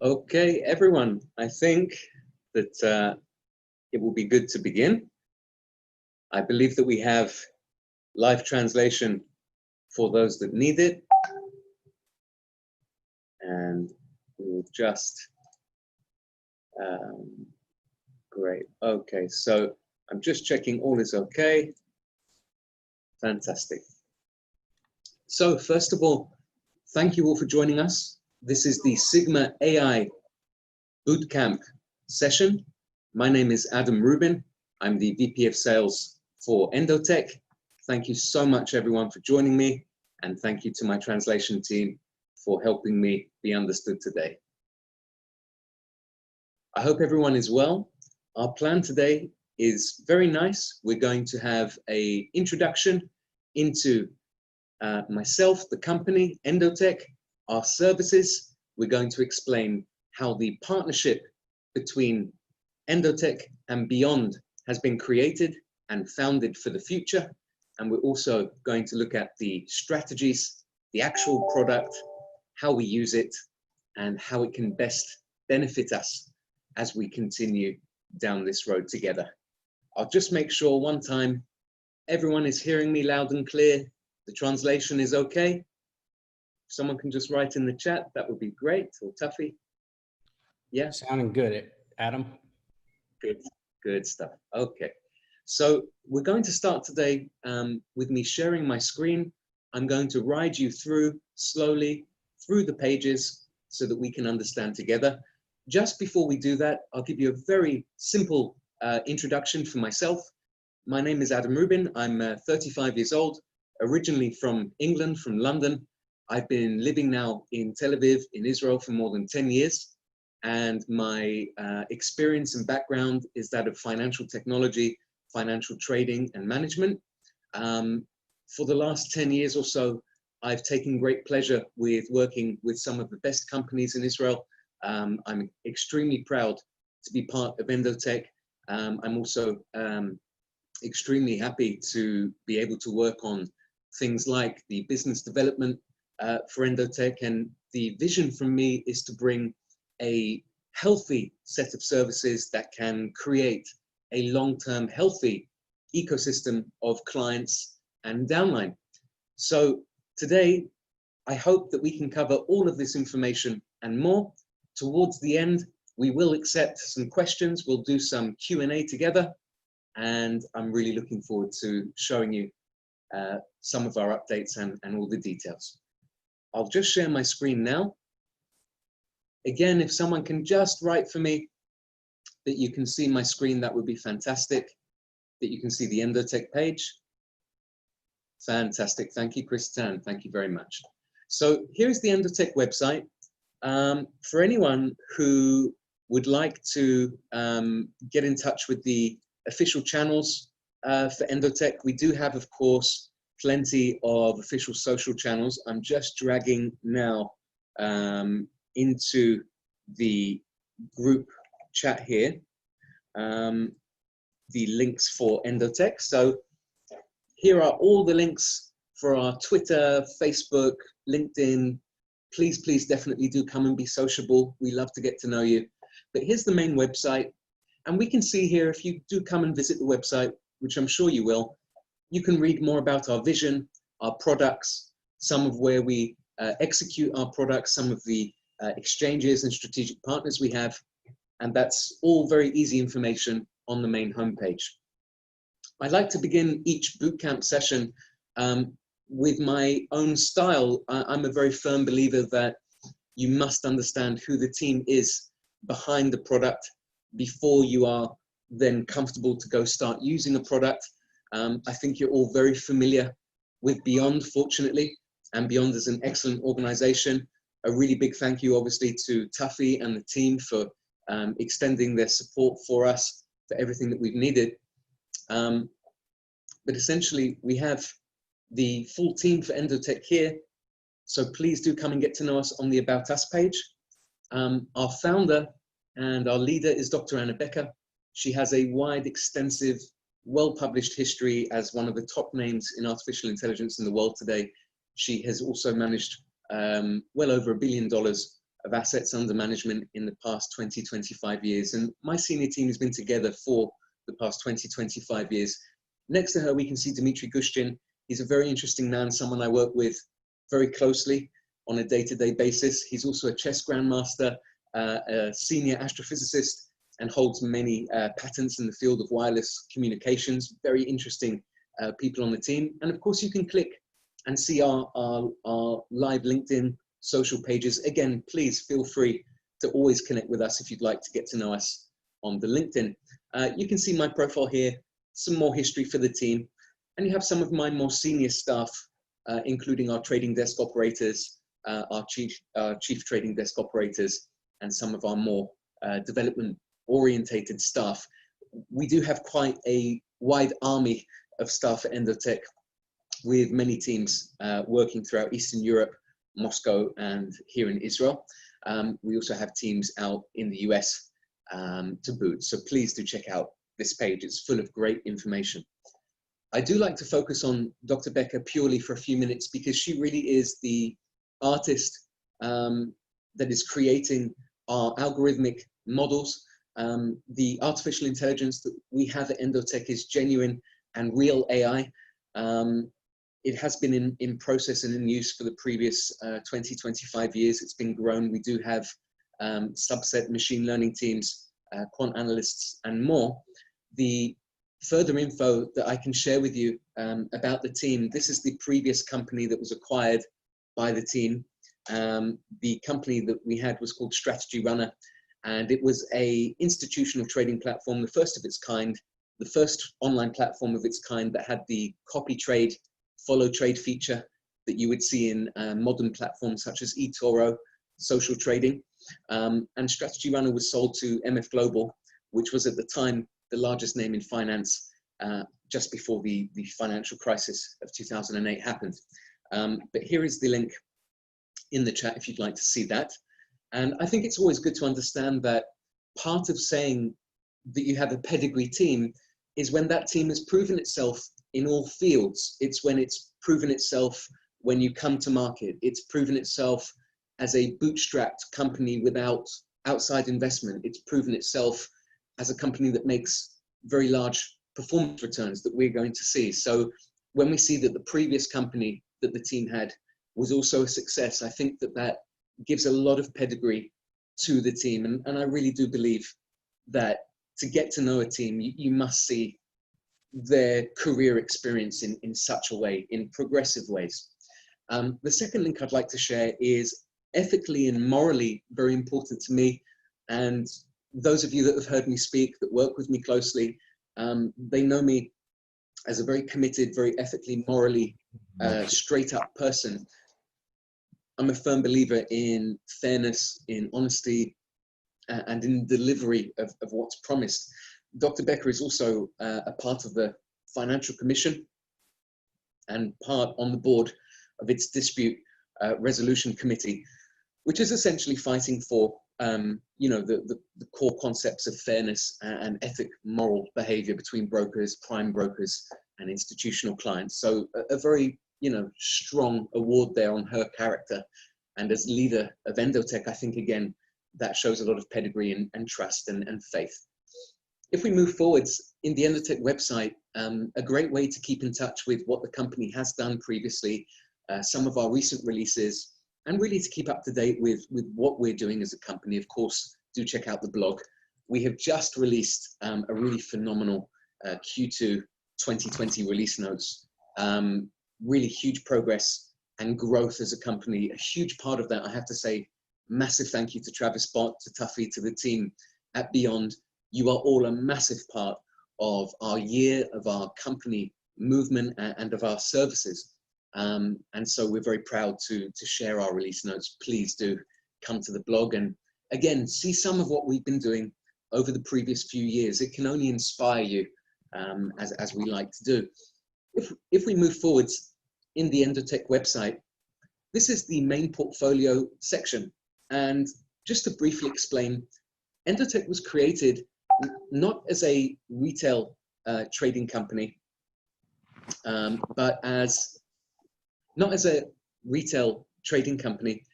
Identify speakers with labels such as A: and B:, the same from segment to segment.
A: Okay, everyone, I think that it will be good to begin. I believe that we have live translation for those that need it. And we will just, great. Okay, so I'm just checking all is okay. Fantastic. So first of all, thank you all for joining us. This is the Sigma AI Bootcamp session. My name is Adam Rubin. I'm the VP of Sales for Endotech. Thank you so much, everyone, for joining me. And thank you to my translation team for helping me be understood today. I hope everyone is well. Our plan today is very nice. We're going to have an introduction into myself, the company, Endotech, our services. We're going to explain how the partnership between Endotech and Beyond has been created and founded for the future. And we're also going to look at the strategies, the actual product, how we use it, and how it can best benefit us as we continue down this road together. I'll just make sure one time everyone is hearing me loud and clear. The translation is okay. If someone can just write in the chat, that would be great. Or Tuffy. Yeah.
B: Sounding good, Adam.
A: Good stuff. Okay. So we're going to start today with me sharing my screen. I'm going to ride you through slowly through the pages so that we can understand together. Just before we do that, I'll give you a very simple introduction for myself. My name is Adam Rubin. I'm 35 years old, originally from England, from London. I've been living now in Tel Aviv in Israel for more than 10 years. And my experience and background is that of financial technology, financial trading and management. For the last 10 years or so, I've taken great pleasure with working with some of the best companies in Israel. I'm extremely proud to be part of Endotech. I'm also extremely happy to be able to work on things like the business development for Endotech. And the vision from me is to bring a healthy set of services that can create a long-term healthy ecosystem of clients and downline. So today, I hope that we can cover all of this information and more. Towards the end, we will accept some questions. We'll do some Q&A together. And I'm really looking forward to showing you some of our updates and all the details. I'll just share my screen now. Again, if someone can just write for me that you can see my screen, that would be fantastic. That you can see the Endotech page. Fantastic. Thank you, Kristan. Thank you very much. So here's the Endotech website. For anyone who would like to get in touch with the official channels for Endotech, we do have, of course, plenty of official social channels. I'm just dragging now into the group chat here, the links for Endotech. So here are all the links for our Twitter, Facebook, LinkedIn. Please definitely do come and be sociable. We love to get to know you. But here's the main website. And we can see here, if you do come and visit the website, which I'm sure you will, you can read more about our vision, our products, some of where we execute our products, some of the exchanges and strategic partners we have. And that's all very easy information on the main homepage. I'd like to begin each bootcamp session with my own style. I'm a very firm believer that you must understand who the team is behind the product before you are then comfortable to go start using a product. I think you're all very familiar with Beyond, fortunately, and Beyond is an excellent organization. A really big thank you, obviously, to Tuffy and the team for extending their support for us, for everything that we've needed. But essentially, we have the full team for Endotech here. So please do come and get to know us on the About Us page. Our founder and our leader is Dr. Anna Becker. She has a wide, extensive, well-published history as one of the top names in artificial intelligence in the world today. She has also managed well over $1 billion of assets under management in the past 20, 25 years. And my senior team has been together for the past 20, 25 years. Next to her, we can see Dmitry Gushtin. He's a very interesting man, someone I work with very closely on a day-to-day basis. He's also a chess grandmaster, a senior astrophysicist, and holds many patents in the field of wireless communications. Very interesting people on the team. And of course, you can click and see our live LinkedIn social pages. Again, please feel free to always connect with us if you'd like to get to know us on the LinkedIn. You can see my profile here, some more history for the team, and you have some of my more senior staff, including our trading desk operators, our chief trading desk operators, and some of our more development orientated staff. We do have quite a wide army of staff at Endotech, with many teams working throughout Eastern Europe, Moscow, and here in Israel. We also have teams out in the US to boot. So please do check out this page. It's full of great information. I do like to focus on Dr. Becker purely for a few minutes because she really is the artist that is creating our algorithmic models. The artificial intelligence that we have at Endotech is genuine and real AI. It has been in process and in use for the previous 20, 25 years. It's been grown. We do have subset machine learning teams, quant analysts, and more. The further info that I can share with you about the team, this is the previous company that was acquired by the team. The company that we had was called Strategy Runner, and it was a institutional trading platform, the first of its kind, the first online platform of its kind that had the copy trade, follow trade feature that you would see in modern platforms such as eToro, social trading. And Strategy Runner was sold to MF Global, which was at the time the largest name in finance, just before the financial crisis of 2008 happened. But here is the link in the chat if you'd like to see that. And I think it's always good to understand that part of saying that you have a pedigree team is when that team has proven itself in all fields. It's when it's proven itself when you come to market. It's proven itself as a bootstrapped company without outside investment. It's proven itself as a company that makes very large performance returns that we're going to see. So when we see that the previous company that the team had was also a success, I think that that gives a lot of pedigree to the team. And I really do believe that to get to know a team, you must see their career experience in such a way, in progressive ways. The second link I'd like to share is ethically and morally very important to me. And those of you that have heard me speak, that work with me closely, they know me as a very committed, very ethically, morally straight up person. I'm a firm believer in fairness, in honesty, and in delivery of what's promised. Dr. Becker is also a part of the Financial Commission and part on the board of its Dispute Resolution Committee, which is essentially fighting for you know, the core concepts of fairness and ethic, moral behavior between brokers, prime brokers, and institutional clients. So a very, you know, strong award there on her character. And as leader of Endotech, I think, again, that shows a lot of pedigree and trust and faith. If we move forwards, in the Endotech website, a great way to keep in touch with what the company has done previously, some of our recent releases, and really to keep up to date with what we're doing as a company. Of course, do check out the blog. We have just released a really phenomenal Q2 2020 release notes. Really huge progress and growth as a company. A huge part of that, I have to say, massive thank you to Travis Bott, to Tuffy, to the team at Beyond. You are all a massive part of our year, of our company movement, and of our services. And so we're very proud to share our release notes. Please do come to the blog and again, see some of what we've been doing over the previous few years. It can only inspire you, as we like to do. If we move forwards in the Endotech website, this is the main portfolio section. And just to briefly explain, Endotech was created not as a retail trading company, but not as a retail trading company,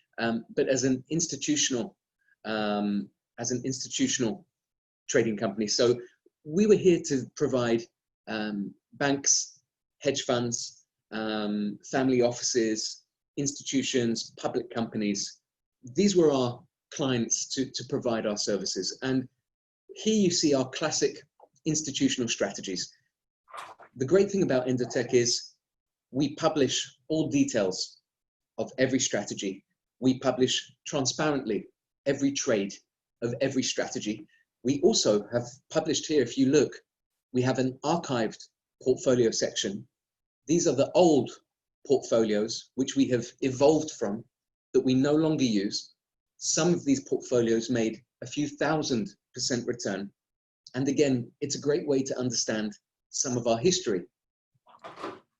A: but as an institutional trading company. So we were here to provide banks, hedge funds, family offices, institutions, public companies. These were our clients to provide our services. And here you see our classic institutional strategies. The great thing about Endotech is we publish all details of every strategy. We publish transparently every trade of every strategy. We also have published here, if you look, we have an archived portfolio section. These are the old portfolios which we have evolved from, that we no longer use. Some of these portfolios made a few 1000% return. And again, it's a great way to understand some of our history.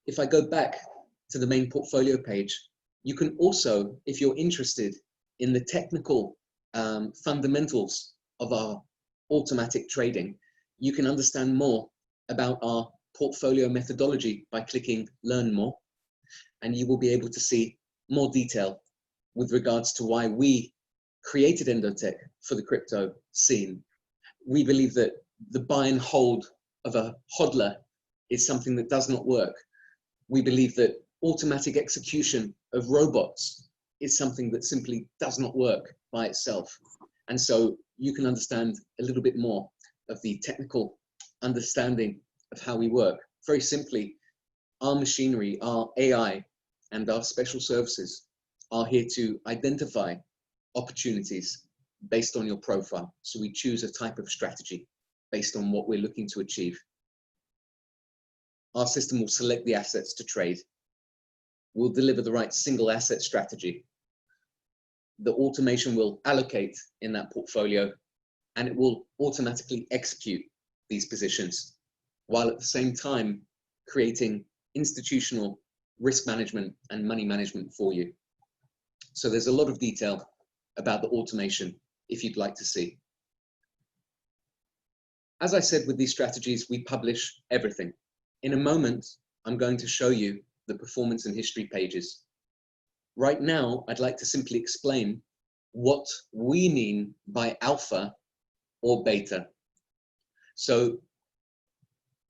A: If I go back to the main portfolio page, you can also, if you're interested in the technical fundamentals of our automatic trading, you can understand more about our portfolio methodology by clicking Learn More, and you will be able to see more detail with regards to why we created Endotech for the crypto scene. We believe that the buy and hold of a hodler is something that does not work. We believe that automatic execution of robots is something that simply does not work by itself. And so you can understand a little bit more of the technical understanding of how we work. Very simply, our machinery, our AI, and our special services are here to identify opportunities based on your profile. So we choose a type of strategy based on what we're looking to achieve. Our system will select the assets to trade. We'll deliver the right single asset strategy. The automation will allocate in that portfolio, and it will automatically execute these positions, while at the same time creating institutional risk management and money management for you. So there's a lot of detail about the automation if you'd like to see. As I said, with these strategies, we publish everything. In a moment, I'm going to show you the performance and history pages. Right now, I'd like to simply explain what we mean by alpha or beta. So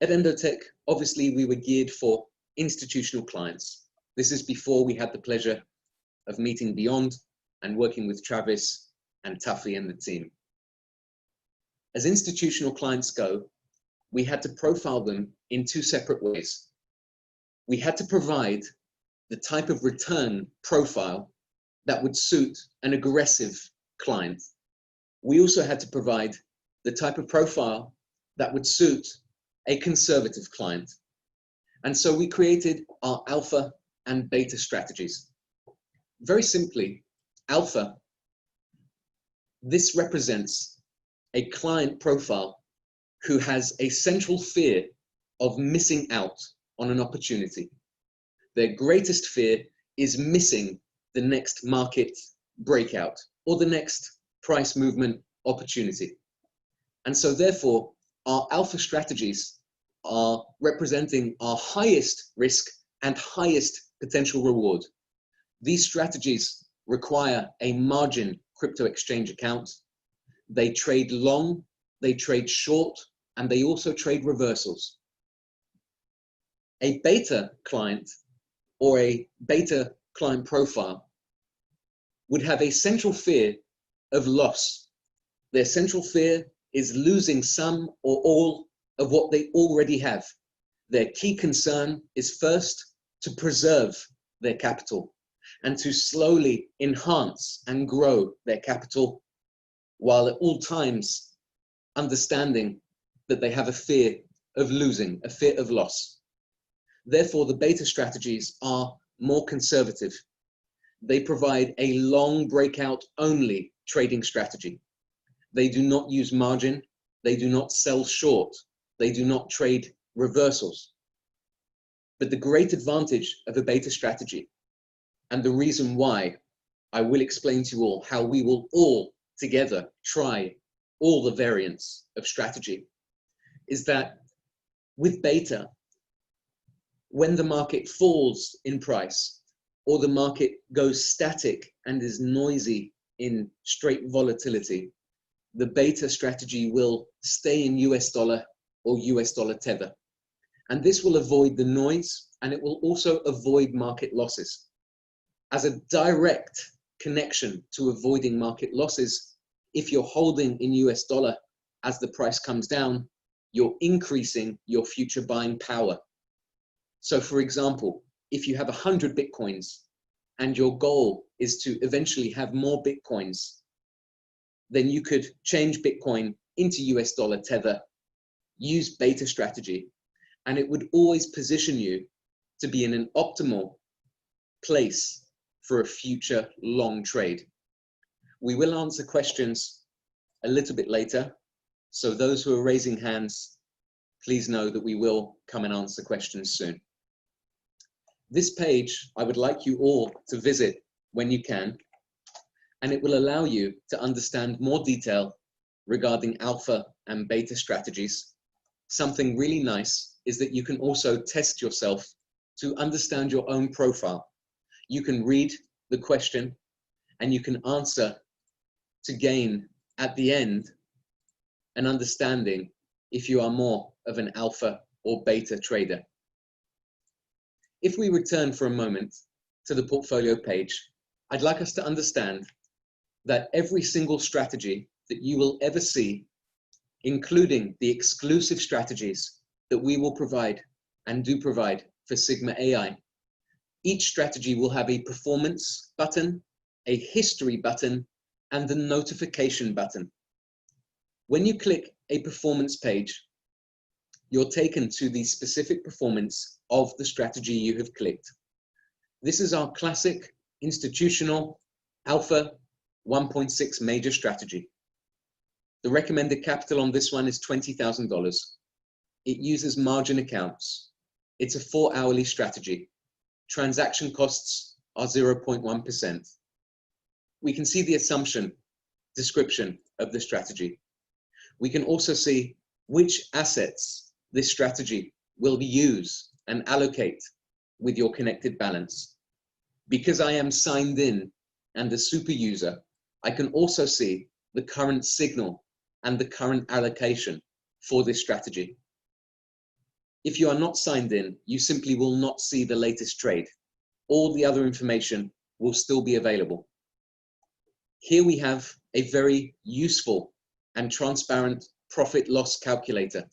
A: at Endotech, obviously we were geared for institutional clients. This is before we had the pleasure of meeting Beyond and working with Travis and Tuffy and the team. As institutional clients go, we had to profile them in two separate ways. We had to provide the type of return profile that would suit an aggressive client. We also had to provide the type of profile that would suit a conservative client. And so we created our alpha and beta strategies. Very simply, alpha, this represents a client profile who has a central fear of missing out on an opportunity. Their greatest fear is missing the next market breakout or the next price movement opportunity. And so therefore, our alpha strategies are representing our highest risk and highest potential reward. These strategies require a margin crypto exchange account. They trade long, they trade short, and they also trade reversals. A beta client or a beta client profile would have a central fear of loss. Their central fear is losing some or all of what they already have. Their key concern is first to preserve their capital and to slowly enhance and grow their capital, while at all times understanding that they have a fear of losing, a fear of loss. Therefore, the beta strategies are more conservative. They provide a long breakout only trading strategy. They do not use margin. They do not sell short. They do not trade reversals. But the great advantage of a beta strategy, and the reason why I will explain to you all how we will all together try all the variants of strategy, is that with beta, when the market falls in price, or the market goes static and is noisy in straight volatility, the beta strategy will stay in US dollar or US dollar tether. And this will avoid the noise, and it will also avoid market losses. As a direct connection to avoiding market losses, if you're holding in US dollar as the price comes down, you're increasing your future buying power. So for example, if you have 100 Bitcoins and your goal is to eventually have more Bitcoins, then you could change Bitcoin into US dollar tether, use beta strategy, and it would always position you to be in an optimal place for a future long trade. We will answer questions a little bit later. So those who are raising hands, please know that we will come and answer questions soon. This page, I would like you all to visit when you can, and it will allow you to understand more detail regarding alpha and beta strategies. Something really nice is that you can also test yourself to understand your own profile. You can read the question and you can answer to gain at the end an understanding if you are more of an alpha or beta trader. If we return for a moment to the portfolio page, I'd like us to understand that every single strategy that you will ever see, including the exclusive strategies that we will provide and do provide for Sigma AI, each strategy will have a performance button, a history button, and a notification button. When you click a performance page, you're taken to the specific performance of the strategy you have clicked. This is our classic institutional alpha 1.6 major strategy. The recommended capital on this one is $20,000. It uses margin accounts. It's a 4-hourly strategy. Transaction costs are 0.1%. We can see the assumption description of the strategy. We can also see which assets this strategy will use and allocate with your connected balance. Because I am signed in and a super user, I can also see the current signal and the current allocation for this strategy. If you are not signed in, you simply will not see the latest trade. All the other information will still be available. Here we have a very useful and transparent profit loss calculator.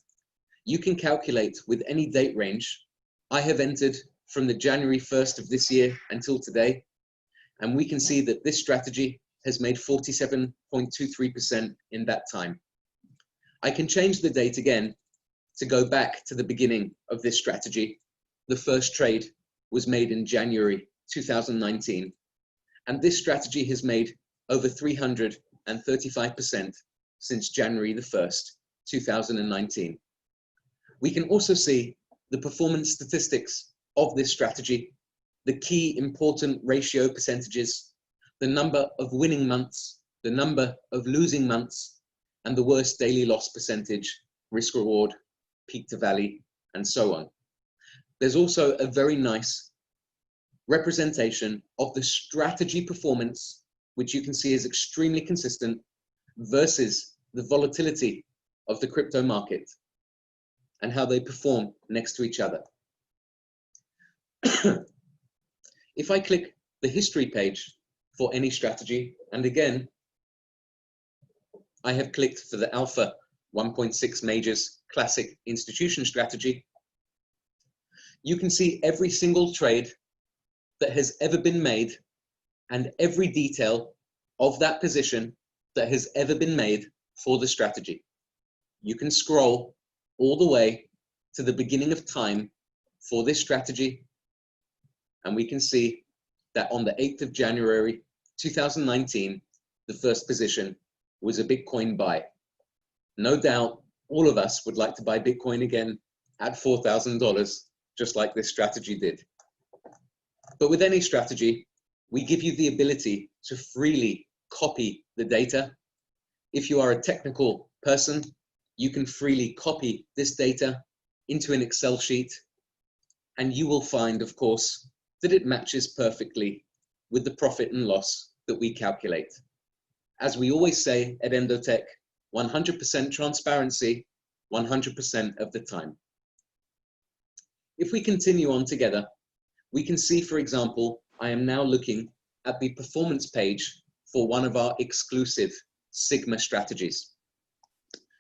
A: You can calculate with any date range. I have entered from the January 1st of this year until today, and we can see that this strategy has made 47.23% in that time. I can change the date again to go back to the beginning of this strategy. The first trade was made in January 2019, and this strategy has made over 335% since January the 1st, 2019. We can also see the performance statistics of this strategy, the key important ratio percentages, the number of winning months, the number of losing months, and the worst daily loss percentage, risk reward, peak to valley, and so on. There's also a very nice representation of the strategy performance, which you can see is extremely consistent versus the volatility of the crypto market and how they perform next to each other. If I click the history page for any strategy, and again, I have clicked for the Alpha 1.6 Majors Classic Institution strategy, you can see every single trade that has ever been made and every detail of that position that has ever been made for the strategy. You can scroll all the way to the beginning of time for this strategy, and we can see that on the 8th of January 2019, the first position was a Bitcoin buy. No doubt all of us would like to buy Bitcoin again at $4,000, just like this strategy did. But with any strategy, we give you the ability to freely copy the data. If you are a technical person, you can freely copy this data into an Excel sheet, and you will find, of course, that it matches perfectly with the profit and loss that we calculate. As we always say at Endotech, 100% transparency, 100% of the time. If we continue on together, we can see, for example, I am now looking at the performance page for one of our exclusive Sigma strategies.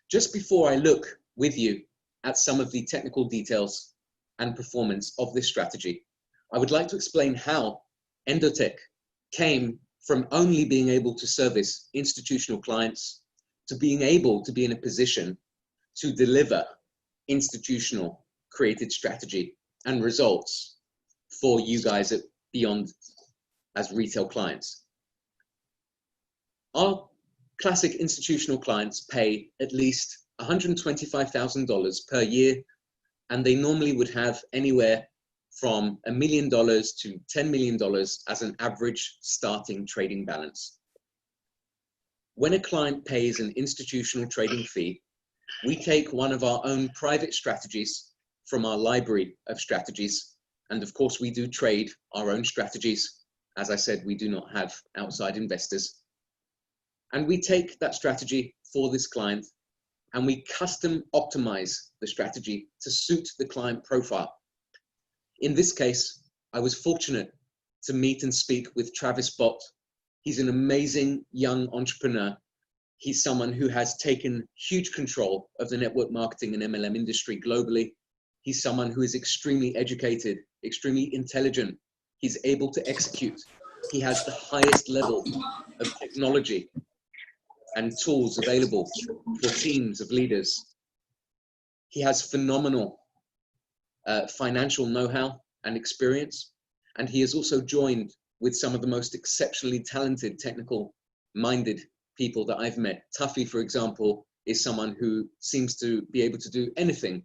A: Just before I look with you at some of the technical details and performance of this strategy, I would like to explain how Endotech came from only being able to service institutional clients to being able to be in a position to deliver institutional created strategy and results for you guys at Beyond as retail clients. Our classic institutional clients pay at least $125,000 per year, and they normally would have anywhere from $1 million to $10 million as an average starting trading balance. When a client pays an institutional trading fee, we take one of our own private strategies from our library of strategies. And of course, we do trade our own strategies. As I said, we do not have outside investors. And we take that strategy for this client and we custom optimize the strategy to suit the client profile. In this case, I was fortunate to meet and speak with Travis Bott. He's an amazing young entrepreneur. He's someone who has taken huge control of the network marketing and MLM industry globally. He's someone who is extremely educated, extremely intelligent. He's able to execute. He has the highest level of technology and tools available for teams of leaders. He has phenomenal financial know-how and experience. And he is also joined with some of the most exceptionally talented, technical-minded people that I've met. Tuffy, for example, is someone who seems to be able to do anything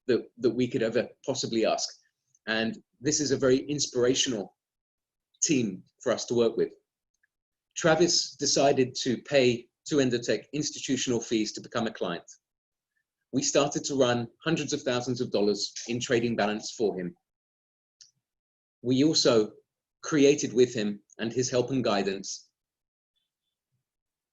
A: that we could ever possibly ask. And this is a very inspirational team for us to work with. Travis decided to pay to Endotech institutional fees to become a client. We started to run hundreds of thousands of dollars in trading balance for him. We also created with him and his help and guidance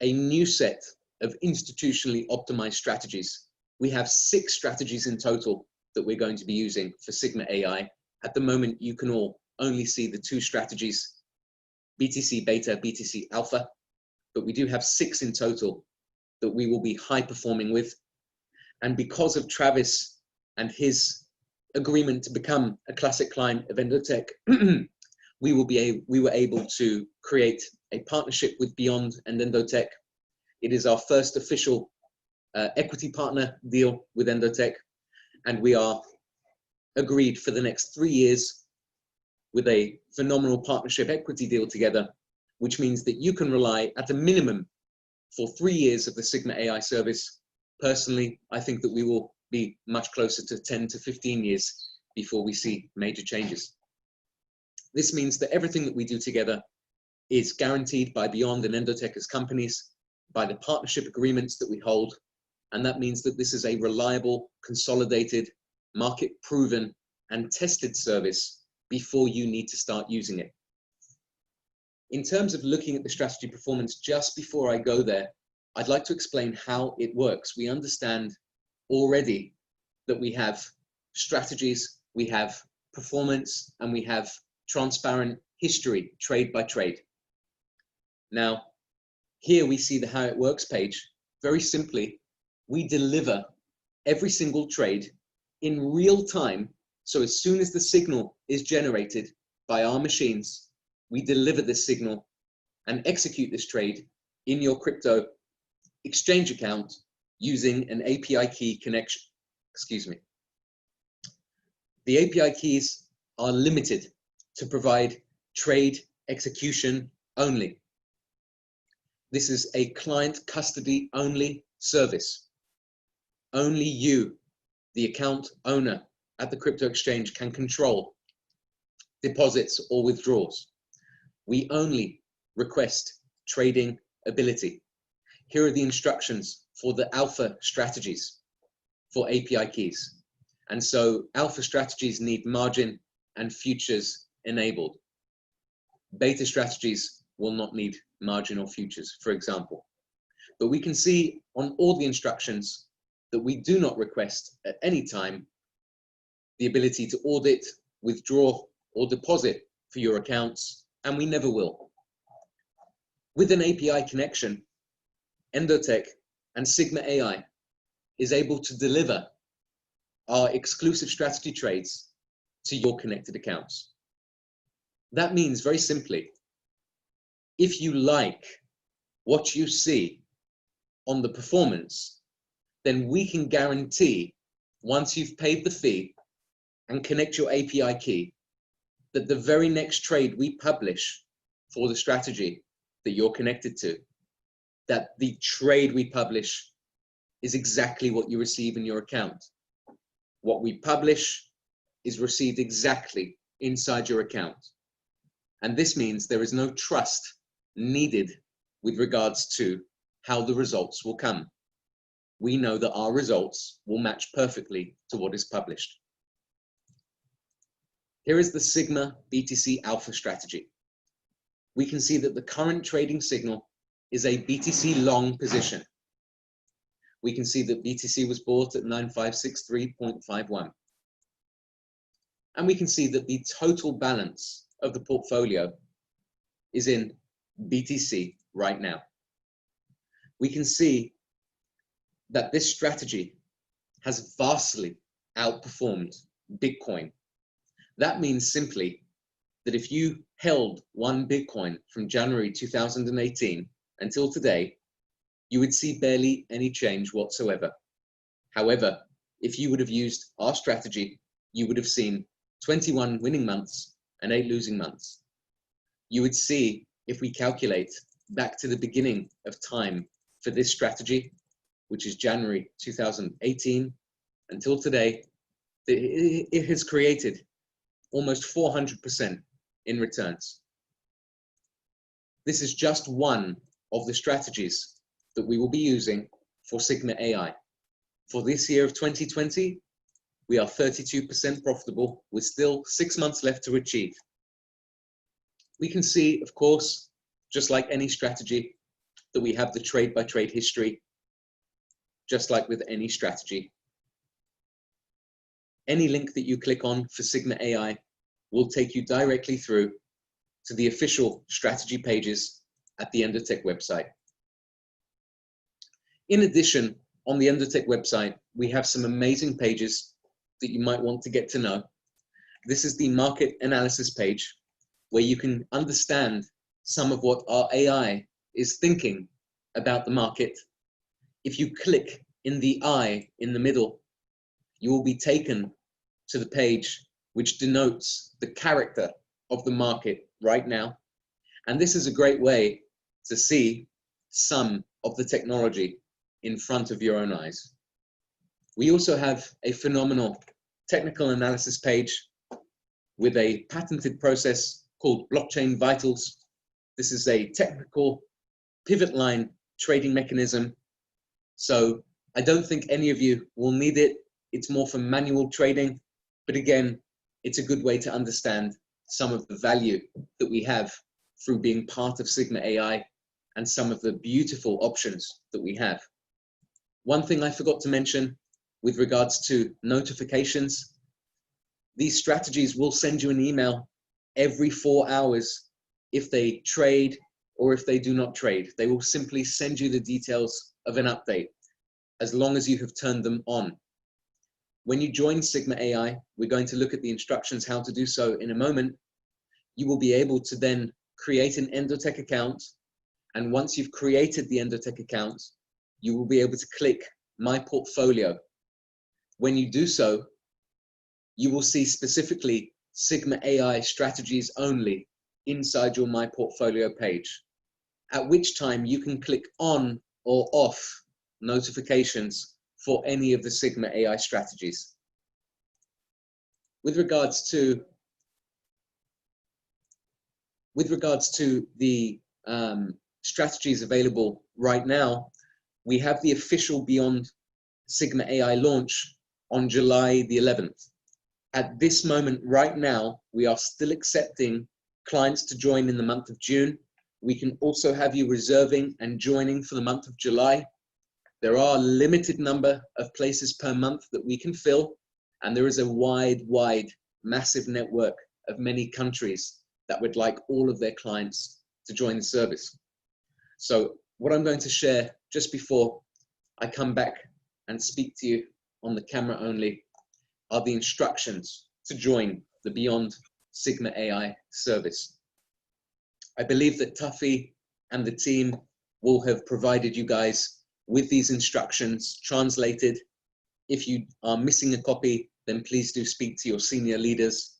A: a new set of institutionally optimized strategies. We have 6 strategies in total that we're going to be using for Sigma AI. At the moment, you can all only see the 2 strategies, BTC Beta, BTC Alpha, but we do have 6 in total that we will be high performing with. And because of Travis and his agreement to become a classic client of Endotech, we were able to create a partnership with Beyond and Endotech. It is our first official equity partner deal with Endotech, and we are agreed for the next 3 years with a phenomenal partnership equity deal together, which means that you can rely at a minimum for 3 years of the Sigma AI service. Personally, I think that we will be much closer to 10 to 15 years before we see major changes. This means that everything that we do together is guaranteed by Beyond and Endotech as companies, by the partnership agreements that we hold, and that means that this is a reliable, consolidated, market-proven, and tested service before you need to start using it. In terms of looking at the strategy performance, just before I go there, I'd like to explain how it works. We understand already that we have strategies, we have performance, and we have transparent history, trade by trade. Now, here we see the how it works page. Very simply, we deliver every single trade in real time. So as soon as the signal is generated by our machines, we deliver this signal and execute this trade in your crypto exchange account using an API key connection. Excuse me. The API keys are limited to provide trade execution only. This is a client custody only service. Only you, the account owner at the crypto exchange, can control deposits or withdrawals. We only request trading ability. Here are the instructions for the alpha strategies for API keys. And so alpha strategies need margin and futures enabled. Beta strategies will not need margin or futures, for example. But we can see on all the instructions that we do not request at any time the ability to audit, withdraw, or deposit for your accounts, and we never will. With an API connection, Endotech and Sigma AI is able to deliver our exclusive strategy trades to your connected accounts. That means, very simply, if you like what you see on the performance, then we can guarantee, once you've paid the fee and connect your API key, that the very next trade we publish for the strategy that you're connected to, that the trade we publish is exactly what you receive in your account. What we publish is received exactly inside your account. And this means there is no trust needed with regards to how the results will come. We know that our results will match perfectly to what is published. Here is the Sigma BTC Alpha strategy. We can see that the current trading signal is a BTC long position. We can see that BTC was bought at 9563.51. And we can see that the total balance of the portfolio is in BTC right now. We can see that this strategy has vastly outperformed Bitcoin. That means simply that if you held one Bitcoin from January 2018 until today, you would see barely any change whatsoever. However, if you would have used our strategy, you would have seen 21 winning months and 8 losing months. You would see, if we calculate back to the beginning of time for this strategy, which is January 2018 until today, that it has created almost 400% in returns. This is just one of the strategies that we will be using for Sigma AI. For this year of 2020, we are 32% profitable with still 6 months left to achieve. We can see, of course, just like any strategy, that we have the trade by trade history, just like with any strategy. Any link that you click on for Sigma AI will take you directly through to the official strategy pages at the Endotech website. In addition, on the Endotech website, we have some amazing pages that you might want to get to know. This is the market analysis page, where you can understand some of what our AI is thinking about the market. If you click in the eye in the middle, you will be taken to the page which denotes the character of the market right now. And this is a great way to see some of the technology in front of your own eyes. We also have a phenomenal technical analysis page with a patented process called Blockchain Vitals. This is a technical pivot line trading mechanism. So I don't think any of you will need it. It's more for manual trading. But again, it's a good way to understand some of the value that we have through being part of Sigma AI and some of the beautiful options that we have. One thing I forgot to mention with regards to notifications, these strategies will send you an email every 4 hours if they trade or if they do not trade. They will simply send you the details of an update as long as you have turned them on. When you join Sigma AI, we're going to look at the instructions how to do so in a moment. You will be able to then create an Endotech account. And once you've created the Endotech account, you will be able to click My Portfolio. When you do so, you will see specifically Sigma AI strategies only inside your My Portfolio page, at which time you can click on or off notifications for any of the Sigma AI strategies. With regards to the strategies available right now, we have the official Beyond Sigma AI launch on July the 11th. At this moment right now, we are still accepting clients to join in the month of June. We can also have you reserving and joining for the month of July. There are a limited number of places per month that we can fill, and there is a wide, massive network of many countries that would like all of their clients to join the service. So what I'm going to share just before I come back and speak to you on the camera only are the instructions to join the Beyond Sigma AI service. I believe that Tuffy and the team will have provided you guys with these instructions translated. If you are missing a copy, then please do speak to your senior leaders.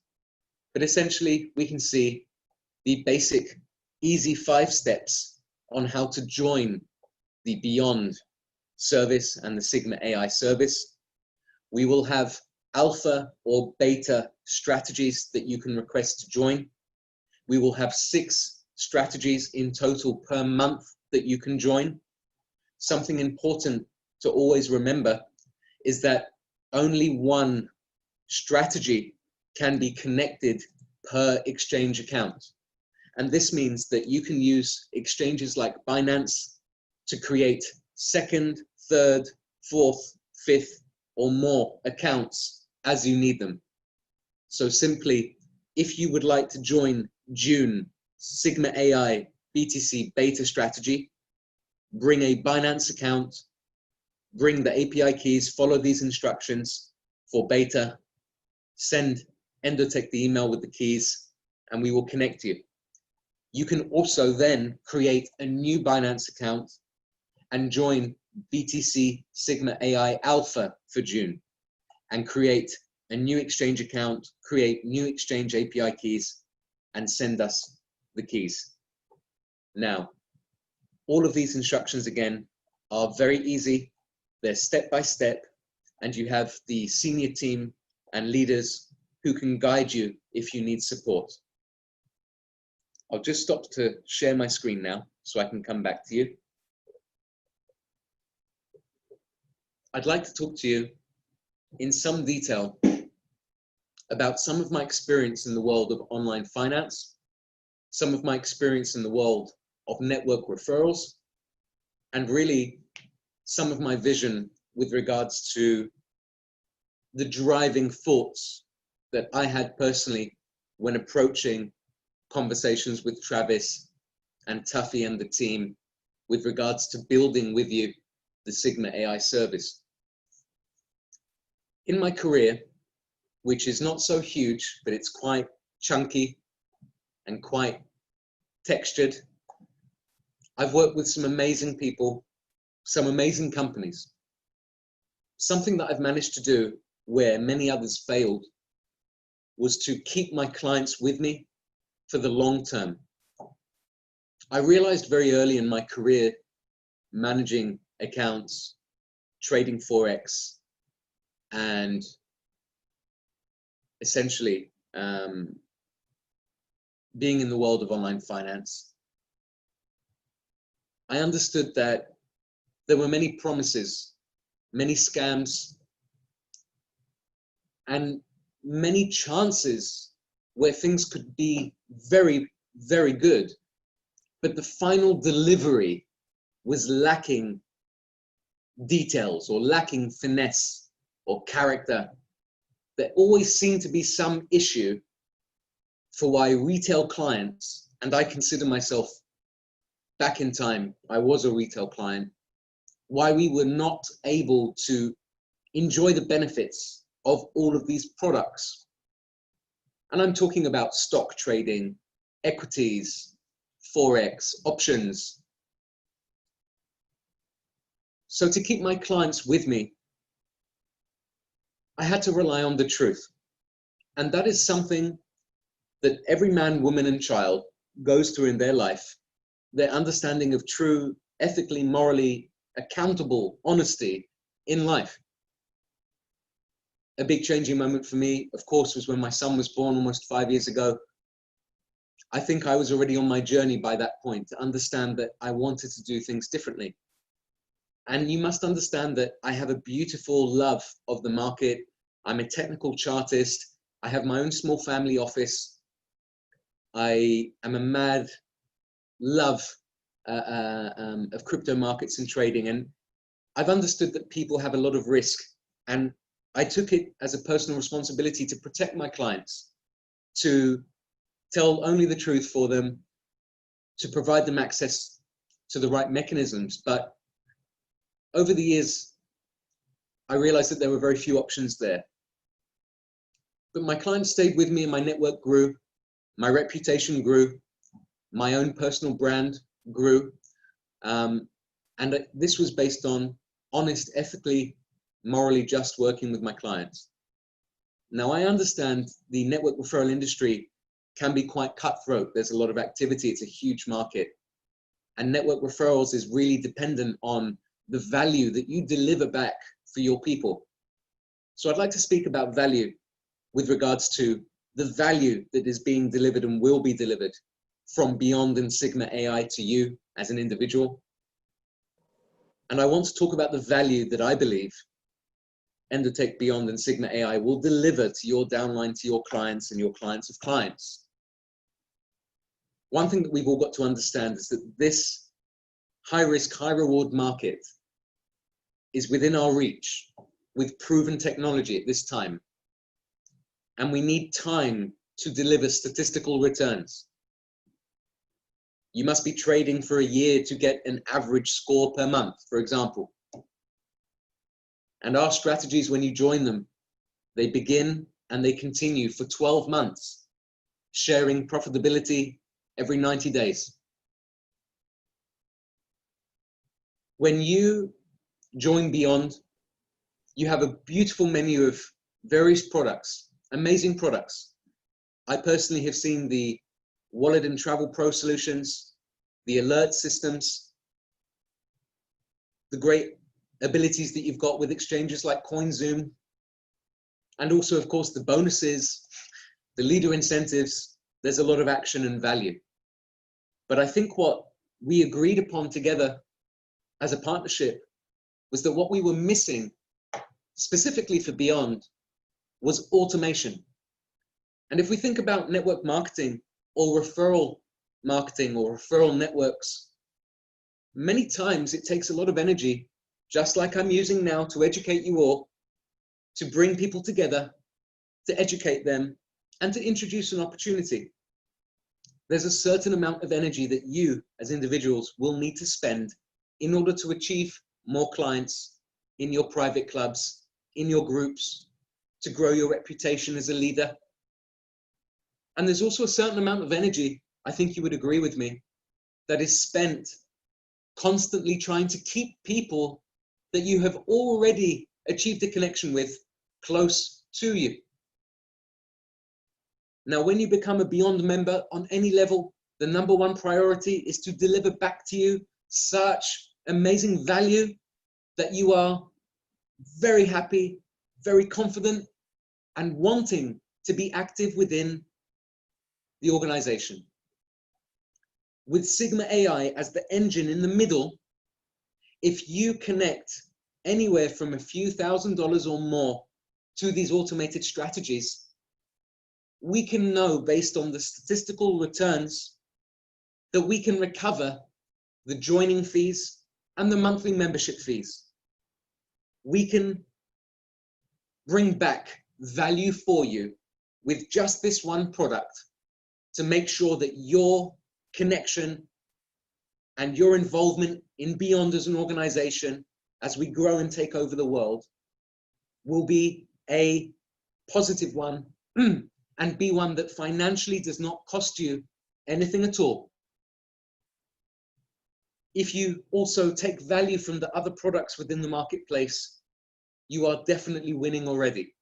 A: But essentially, we can see the basic, easy 5 steps on how to join the Beyond service and the Sigma AI service. We will have alpha or beta strategies that you can request to join. We will have 6 strategies in total per month that you can join. Something important to always remember is that only one strategy can be connected per exchange account. And this means that you can use exchanges like Binance to create 2nd, 3rd, 4th, 5th, or more accounts as you need them. So simply, if you would like to join June Sigma AI BTC beta strategy, bring a Binance account, bring the API keys, follow these instructions for beta, send Endotech the email with the keys, and we will connect you. You can also then create a new Binance account and join BTC Sigma AI Alpha for June and create a new exchange account, create new exchange API keys, and send us the keys. Now, all of these instructions again are very easy. They're step by step, and you have the senior team and leaders who can guide you if you need support. I'll just stop to share my screen now so I can come back to you. I'd like to talk to you in some detail about some of my experience in the world of online finance, some of my experience in the world of network referrals, and really some of my vision with regards to the driving thoughts that I had personally when approaching conversations with Travis and Tuffy and the team with regards to building with you the Sigma AI service. In my career, which is not so huge, but it's quite chunky and quite textured, I've worked with some amazing people, some amazing companies. Something that I've managed to do where many others failed was to keep my clients with me for the long term. I realized very early in my career, managing accounts, trading Forex, and essentially being in the world of online finance, I understood that there were many promises, many scams, and many chances where things could be very, very good, but the final delivery was lacking details or lacking finesse or character. There always seemed to be some issue for why retail clients, and I consider myself back in time, I was a retail client, why we were not able to enjoy the benefits of all of these products. And I'm talking about stock trading, equities, Forex, options. So to keep my clients with me, I had to rely on the truth. And that is something that every man, woman, and child goes through in their life. Their understanding of true, ethically, morally accountable honesty in life. A big changing moment for me, of course, was when my son was born almost 5 years ago. I think I was already on my journey by that point to understand that I wanted to do things differently. And you must understand that I have a beautiful love of the market. I'm a technical chartist. I have my own small family office. I am a mad love of crypto markets and trading, and I've understood that people have a lot of risk, and I took it as a personal responsibility to protect my clients, to tell only the truth for them, to provide them access to the right mechanisms. But over the years, I realized that there were very few options there. But my clients stayed with me and my network grew, my reputation grew, my own personal brand grew. And this was based on honest, ethically, morally just working with my clients. Now, I understand the network referral industry can be quite cutthroat. There's a lot of activity. It's a huge market. And network referrals is really dependent on the value that you deliver back for your people. So I'd like to speak about value with regards to the value that is being delivered and will be delivered from Beyond and Sigma AI to you as an individual. And I want to talk about the value that I believe Endotech Beyond and Sigma AI will deliver to your downline, to your clients and your clients of clients. One thing that we've all got to understand is that this high risk, high reward market is within our reach with proven technology at this time. And we need time to deliver statistical returns. You must be trading for a year to get an average score per month, for example. And our strategies, when you join them, they begin and they continue for 12 months, sharing profitability every 90 days. When you join Beyond, you have a beautiful menu of various products, amazing products. I personally have seen the wallet and travel pro solutions, the alert systems, the great abilities that you've got with exchanges like CoinZoom, and also, of course, the bonuses, the leader incentives. There's a lot of action and value. But I think what we agreed upon together as a partnership was that what we were missing, specifically for Beyond, was automation. And if we think about network marketing or referral marketing or referral networks, many times it takes a lot of energy, just like I'm using now to educate you all, to bring people together, to educate them, and to introduce an opportunity. There's a certain amount of energy that you as individuals will need to spend in order to achieve more clients in your private clubs, in your groups, to grow your reputation as a leader. And there's also a certain amount of energy, I think you would agree with me, that is spent constantly trying to keep people that you have already achieved a connection with close to you. Now, when you become a Beyond member on any level, the number one priority is to deliver back to you such amazing value that you are very happy, very confident, and wanting to be active within the organization. With Sigma AI as the engine in the middle, if you connect anywhere from a few $1,000s or more to these automated strategies, we can know based on the statistical returns that we can recover the joining fees and the monthly membership fees. We can bring back value for you with just this one product to make sure that your connection and your involvement in Beyond as an organization, as we grow and take over the world, will be a positive one and be one that financially does not cost you anything at all. If you also take value from the other products within the marketplace, you are definitely winning already.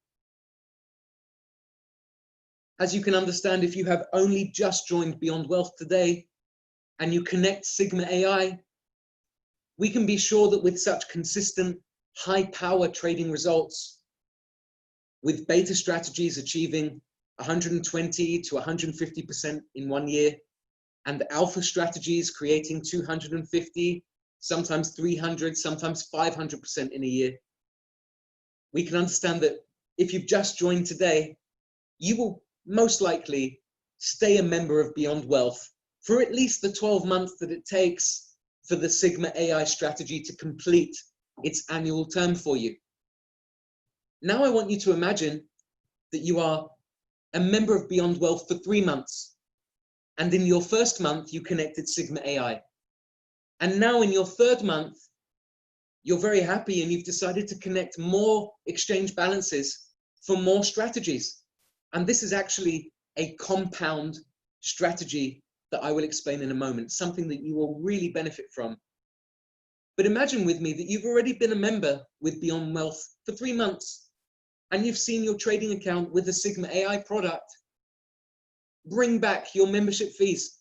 A: As you can understand, if you have only just joined Beyond Wealth today and you connect Sigma AI, we can be sure that with such consistent high power trading results, with beta strategies achieving 120 to 150% in 1 year, and alpha strategies creating 250, sometimes 300, sometimes 500% in a year, we can understand that if you've just joined today, you will most likely stay a member of Beyond Wealth for at least the 12 months that it takes for the Sigma AI strategy to complete its annual term for you. Now I want you to imagine that you are a member of Beyond Wealth for 3 months. And in your first month, you connected Sigma AI. And now in your third month, you're very happy and you've decided to connect more exchange balances for more strategies. And this is actually a compound strategy that I will explain in a moment, something that you will really benefit from. But imagine with me that you've already been a member with Beyond Wealth for 3 months, and you've seen your trading account with the Sigma AI product bring back your membership fees.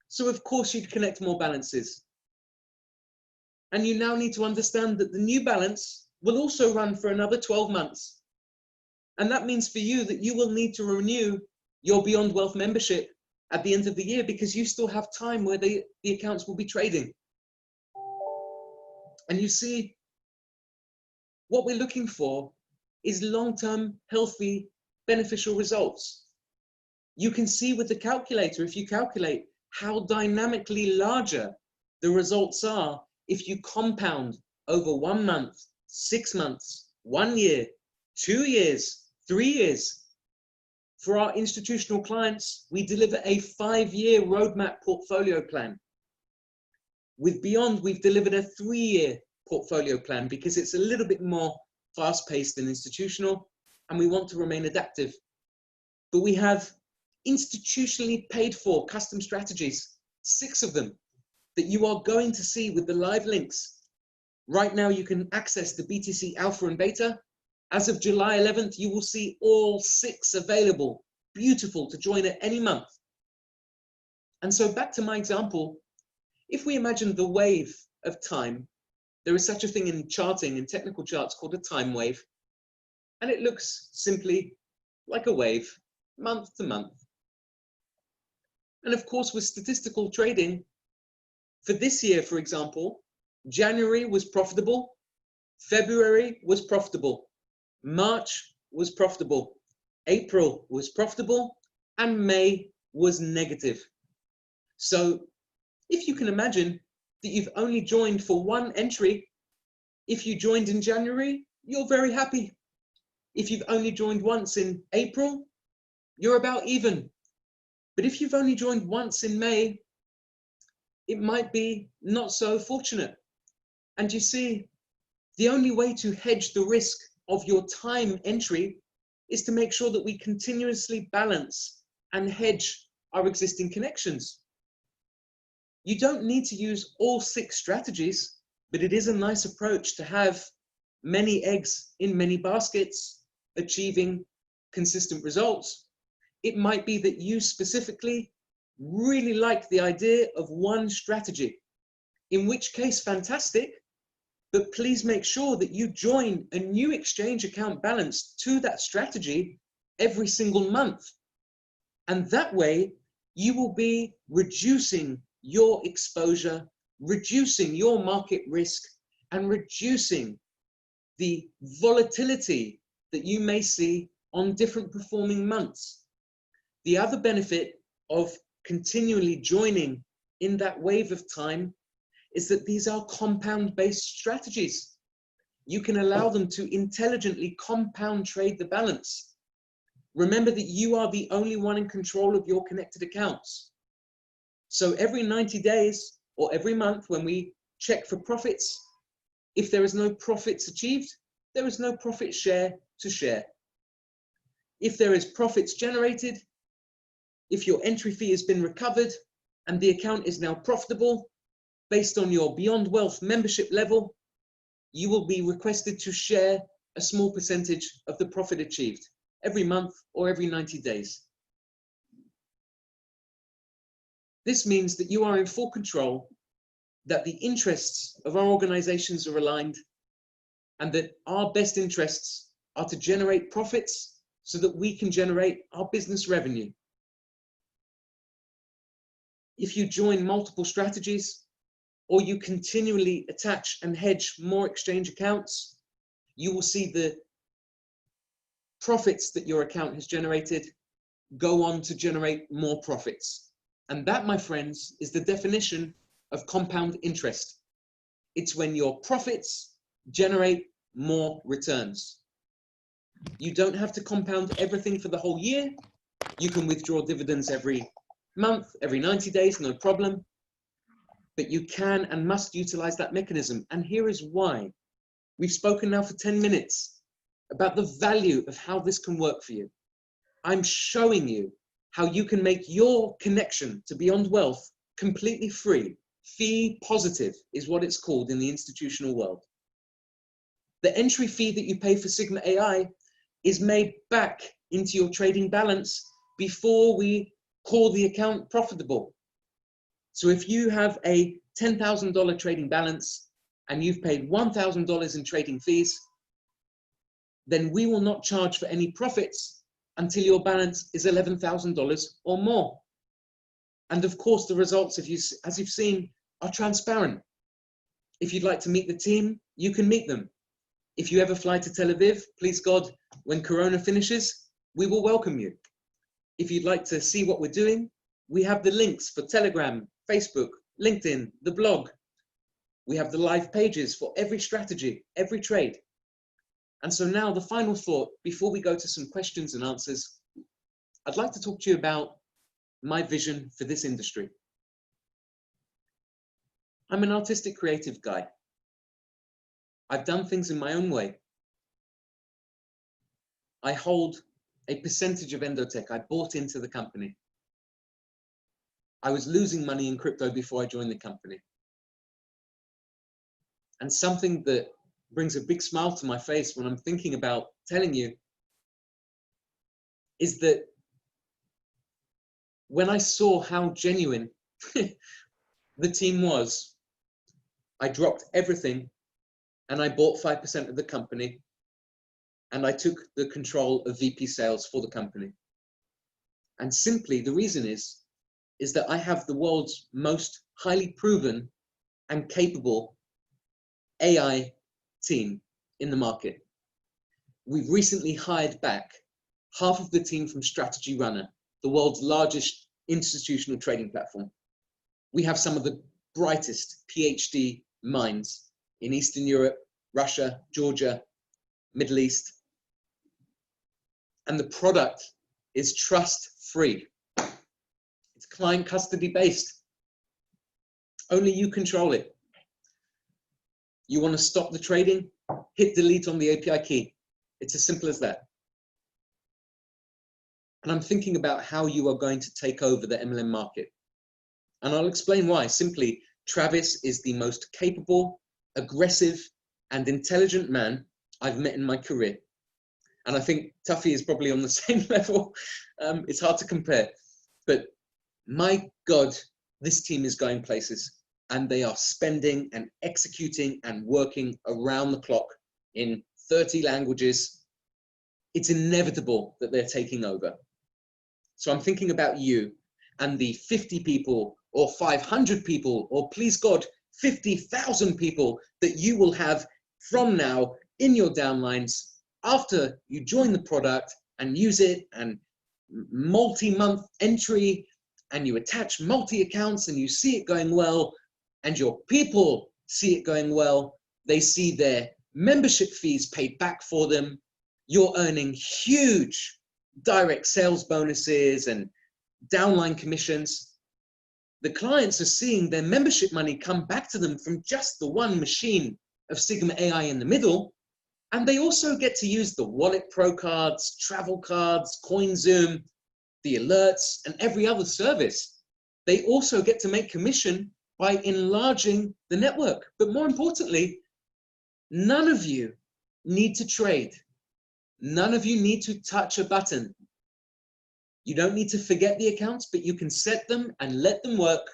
A: So of course you'd connect more balances. And you now need to understand that the new balance will also run for another 12 months. And that means for you that you will need to renew your Beyond Wealth membership at the end of the year, because you still have time where the accounts will be trading. And you see, what we're looking for is long-term, healthy, beneficial results. You can see with the calculator, if you calculate how dynamically larger the results are if you compound over 1 month, 6 months, 1 year, 2 years, 3 years. For our institutional clients, we deliver a 5-year roadmap portfolio plan. With Beyond, we've delivered a 3-year portfolio plan because it's a little bit more fast-paced than institutional, and we want to remain adaptive. But we have institutionally paid for custom strategies, 6 of them, that you are going to see with the live links. Right now, you can access the BTC Alpha and Beta. As of July 11th, you will see all 6 available, beautiful to join at any month. And so back to my example, if we imagine the wave of time, there is such a thing in charting, in technical charts, called a time wave. And it looks simply like a wave, month to month. And of course, with statistical trading, for this year, for example, January was profitable, February was profitable, March was profitable, April was profitable, and May was negative. So if you can imagine that you've only joined for 1 entry, if you joined in January, you're very happy. If you've only joined once in April, you're about even. But if you've only joined once in May, it might be not so fortunate. And you see, the only way to hedge the risk of your time entry is to make sure that we continuously balance and hedge our existing connections. You don't need to use all 6 strategies, but it is a nice approach to have many eggs in many baskets, achieving consistent results. It might be that you specifically really like the idea of 1 strategy, in which case, fantastic, but please make sure that you join a new exchange account balance to that strategy every single month. And that way, you will be reducing your exposure, reducing your market risk, and reducing the volatility that you may see on different performing months. The other benefit of continually joining in that wave of time is that these are compound-based strategies. You can allow them to intelligently compound trade the balance. Remember that you are the only one in control of your connected accounts. So every 90 days or every month when we check for profits, if there is no profits achieved, there is no profit share to share. If there is profits generated, if your entry fee has been recovered and the account is now profitable, based on your Beyond Wealth membership level, you will be requested to share a small percentage of the profit achieved every month or every 90 days. This means that you are in full control, that the interests of our organizations are aligned, and that our best interests are to generate profits so that we can generate our business revenue. If you join multiple strategies, or you continually attach and hedge more exchange accounts, you will see the profits that your account has generated go on to generate more profits. And that, my friends, is the definition of compound interest. It's when your profits generate more returns. You don't have to compound everything for the whole year. You can withdraw dividends every month, every 90 days, no problem. But you can and must utilize that mechanism. And here is why. We've spoken now for 10 minutes about the value of how this can work for you. I'm showing you how you can make your connection to Beyond Wealth completely free. Fee positive is what it's called in the institutional world. The entry fee that you pay for Sigma AI is made back into your trading balance before we call the account profitable. So if you have a $10,000 trading balance and you've paid $1,000 in trading fees, then we will not charge for any profits until your balance is $11,000 or more. And of course, the results, as you've seen, are transparent. If you'd like to meet the team, you can meet them. If you ever fly to Tel Aviv, please God, when Corona finishes, we will welcome you. If you'd like to see what we're doing, we have the links for Telegram, Facebook, LinkedIn, the blog. We have the live pages for every strategy, every trade. And so now the final thought, before we go to some questions and answers, I'd like to talk to you about my vision for this industry. I'm an artistic creative guy. I've done things in my own way. I hold a percentage of Endotech. I bought into the company. I was losing money in crypto before I joined the company. And something that brings a big smile to my face when I'm thinking about telling you is that when I saw how genuine the team was, I dropped everything and I bought 5% of the company and I took the control of VP sales for the company. And simply the reason is that I have the world's most highly proven and capable AI team in the market. We've recently hired back half of the team from Strategy Runner, the world's largest institutional trading platform. We have some of the brightest PhD minds in Eastern Europe, Russia, Georgia, Middle East. And the product is trust-free. It's client custody based. Only you control it. You want to stop the trading? Hit delete on the API key. It's as simple as that. And I'm thinking about how you are going to take over the MLM market. And I'll explain why. Simply, Travis is the most capable, aggressive, and intelligent man I've met in my career. And I think Tuffy is probably on the same level. It's hard to compare. But my God, this team is going places. And they are spending and executing and working around the clock in 30 languages. It's inevitable that they're taking over. So I'm thinking about you and the 50 people or 500 people or please God, 50,000 people that you will have from now in your downlines after you join the product and use it and multi-month entry and you attach multi-accounts and you see it going well and your people see it going well. They see their membership fees paid back for them. You're earning huge direct sales bonuses and downline commissions. The clients are seeing their membership money come back to them from just the one machine of Sigma AI in the middle. And they also get to use the Wallet Pro cards, travel cards, CoinZoom, the alerts, and every other service. They also get to make commission by enlarging the network. But more importantly, none of you need to trade. None of you need to touch a button. You don't need to forget the accounts, but you can set them and let them work.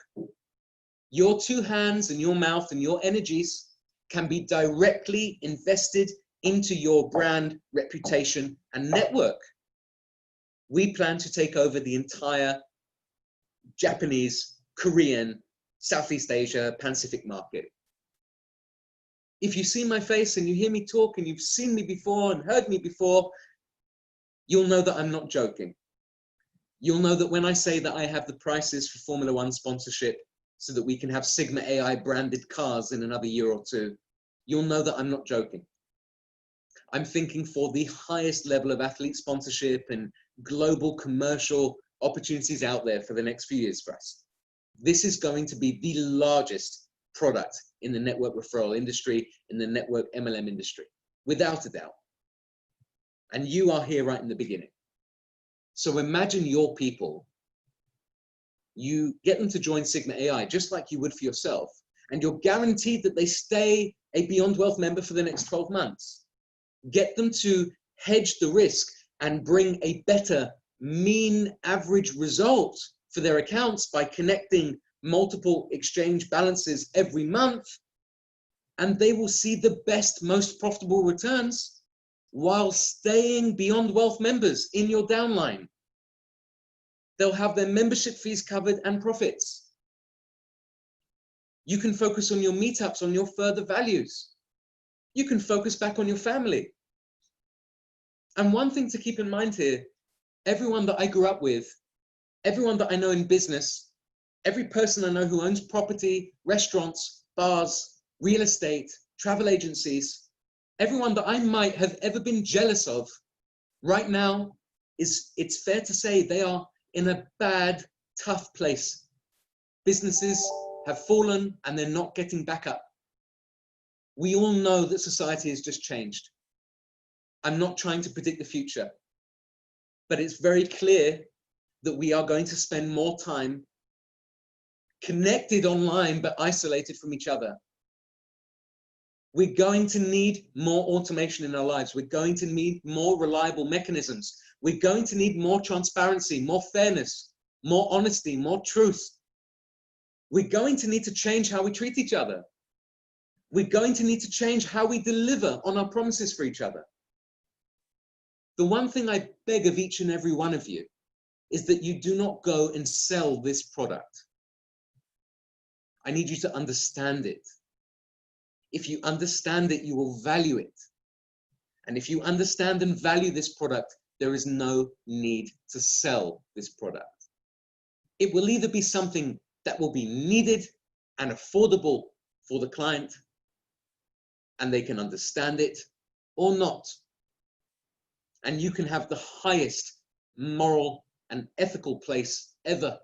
A: Your two hands and your mouth and your energies can be directly invested into your brand, reputation, and network. We plan to take over the entire Japanese, Korean, Southeast Asia, Pacific market. If you see my face and you hear me talk and you've seen me before and heard me before, you'll know that I'm not joking. You'll know that when I say that I have the prices for Formula One sponsorship so that we can have Sigma AI branded cars in another year or two, you'll know that I'm not joking. I'm thinking for the highest level of athlete sponsorship and global commercial opportunities out there for the next few years for us. This is going to be the largest product in the network referral industry, in the network MLM industry, without a doubt. And you are here right in the beginning. So imagine your people, you get them to join Sigma AI just like you would for yourself, and you're guaranteed that they stay a Beyond Wealth member for the next 12 months. Get them to hedge the risk and bring a better mean average result for their accounts by connecting multiple exchange balances every month, and they will see the best, most profitable returns while staying Beyond Wealth members in your downline. They'll have their membership fees covered and profits. You can focus on your meetups, on your further values. You can focus back on your family. And one thing to keep in mind here, everyone that I grew up with, everyone that I know in business, every person I know who owns property, restaurants, bars, real estate, travel agencies, everyone that I might have ever been jealous of, right now, it's fair to say they are in a bad, tough place. Businesses have fallen and they're not getting back up. We all know that society has just changed. I'm not trying to predict the future, but it's very clear that we are going to spend more time connected online but isolated from each other. We're going to need more automation in our lives. We're going to need more reliable mechanisms. We're going to need more transparency, more fairness, more honesty, more truth. We're going to need to change how we treat each other. We're going to need to change how we deliver on our promises for each other. The one thing I beg of each and every one of you is that you do not go and sell this product. I need you to understand it. If you understand it, you will value it. And if you understand and value this product, there is no need to sell this product. It will either be something that will be needed and affordable for the client, and they can understand it, or not. And you can have the highest moral and ethical place ever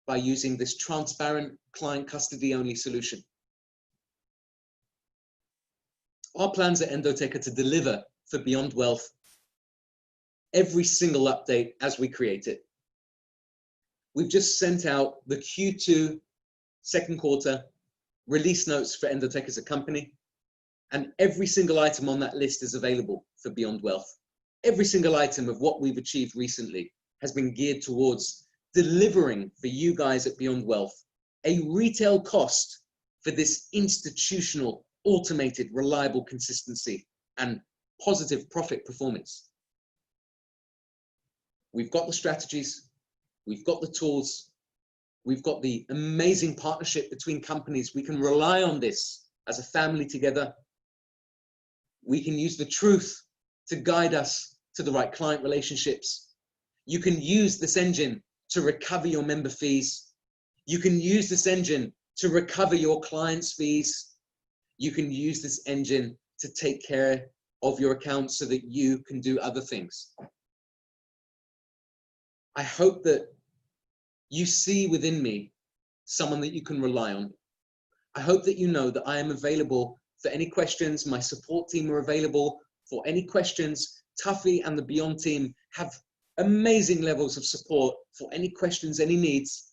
A: by using this transparent client custody only solution. Our plans at Endotech are to deliver for Beyond Wealth every single update as we create it. We've just sent out the Q2 second quarter release notes for Endotech as a company, and every single item on that list is available for Beyond Wealth. Every single item of what we've achieved recently has been geared towards delivering for you guys at Beyond Wealth a retail cost for this institutional, automated, reliable consistency and positive profit performance. We've got the strategies, we've got the tools, we've got the amazing partnership between companies. We can rely on this as a family together. We can use the truth to guide us to the right client relationships. You can use this engine to recover your member fees. You can use this engine to recover your clients' fees. You can use this engine to take care of your account so that you can do other things. I hope that you see within me someone that you can rely on. I hope that you know that I am available for any questions. My support team are available for any questions. Tuffy and the Beyond team have amazing levels of support for any questions, any needs.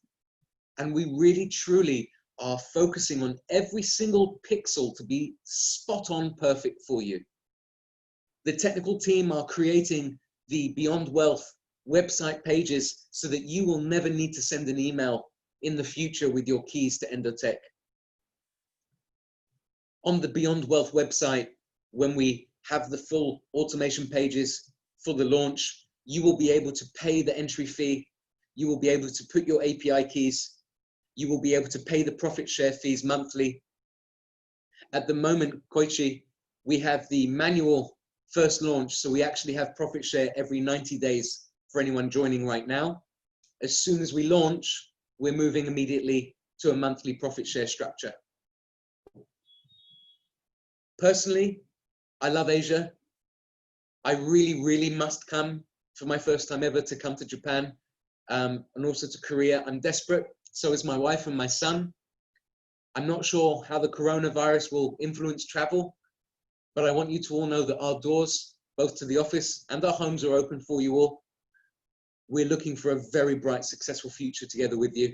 A: And we really, truly are focusing on every single pixel to be spot on perfect for you. The technical team are creating the Beyond Wealth website pages so that you will never need to send an email in the future with your keys to Endotech. On the Beyond Wealth website, when we have the full automation pages for the launch, you will be able to pay the entry fee. You will be able to put your API keys. You will be able to pay the profit share fees monthly. At the moment, Koichi, we have the manual first launch. So we actually have profit share every 90 days for anyone joining right now. As soon as we launch, we're moving immediately to a monthly profit share structure. Personally, I love Asia. I really, really must come for my first time ever to come to Japan, and also to Korea. I'm desperate. So is my wife and my son. I'm not sure how the coronavirus will influence travel, but I want you to all know that our doors, both to the office and our homes, are open for you all. We're looking for a very bright, successful future together with you.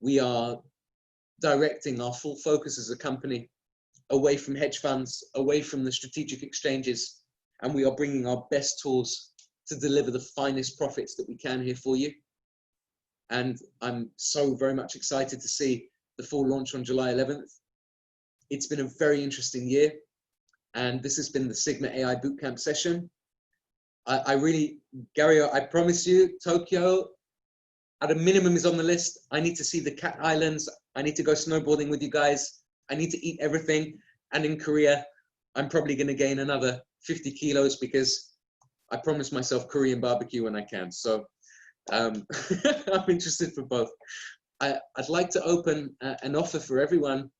A: We are directing our full focus as a company away from hedge funds, away from the strategic exchanges, and we are bringing our best tools to deliver the finest profits that we can here for you. And I'm so very much excited to see the full launch on July 11th. It's been a very interesting year, and this has been the Sigma AI Bootcamp session. I really, Gary, I promise you, Tokyo, at a minimum, is on the list. I need to see the Cat Islands. I need to go snowboarding with you guys. I need to eat everything. And in Korea, I'm probably going to gain another 50 kilos because I promised myself Korean barbecue when I can. So I'm interested for both. I'd like to open an offer for everyone.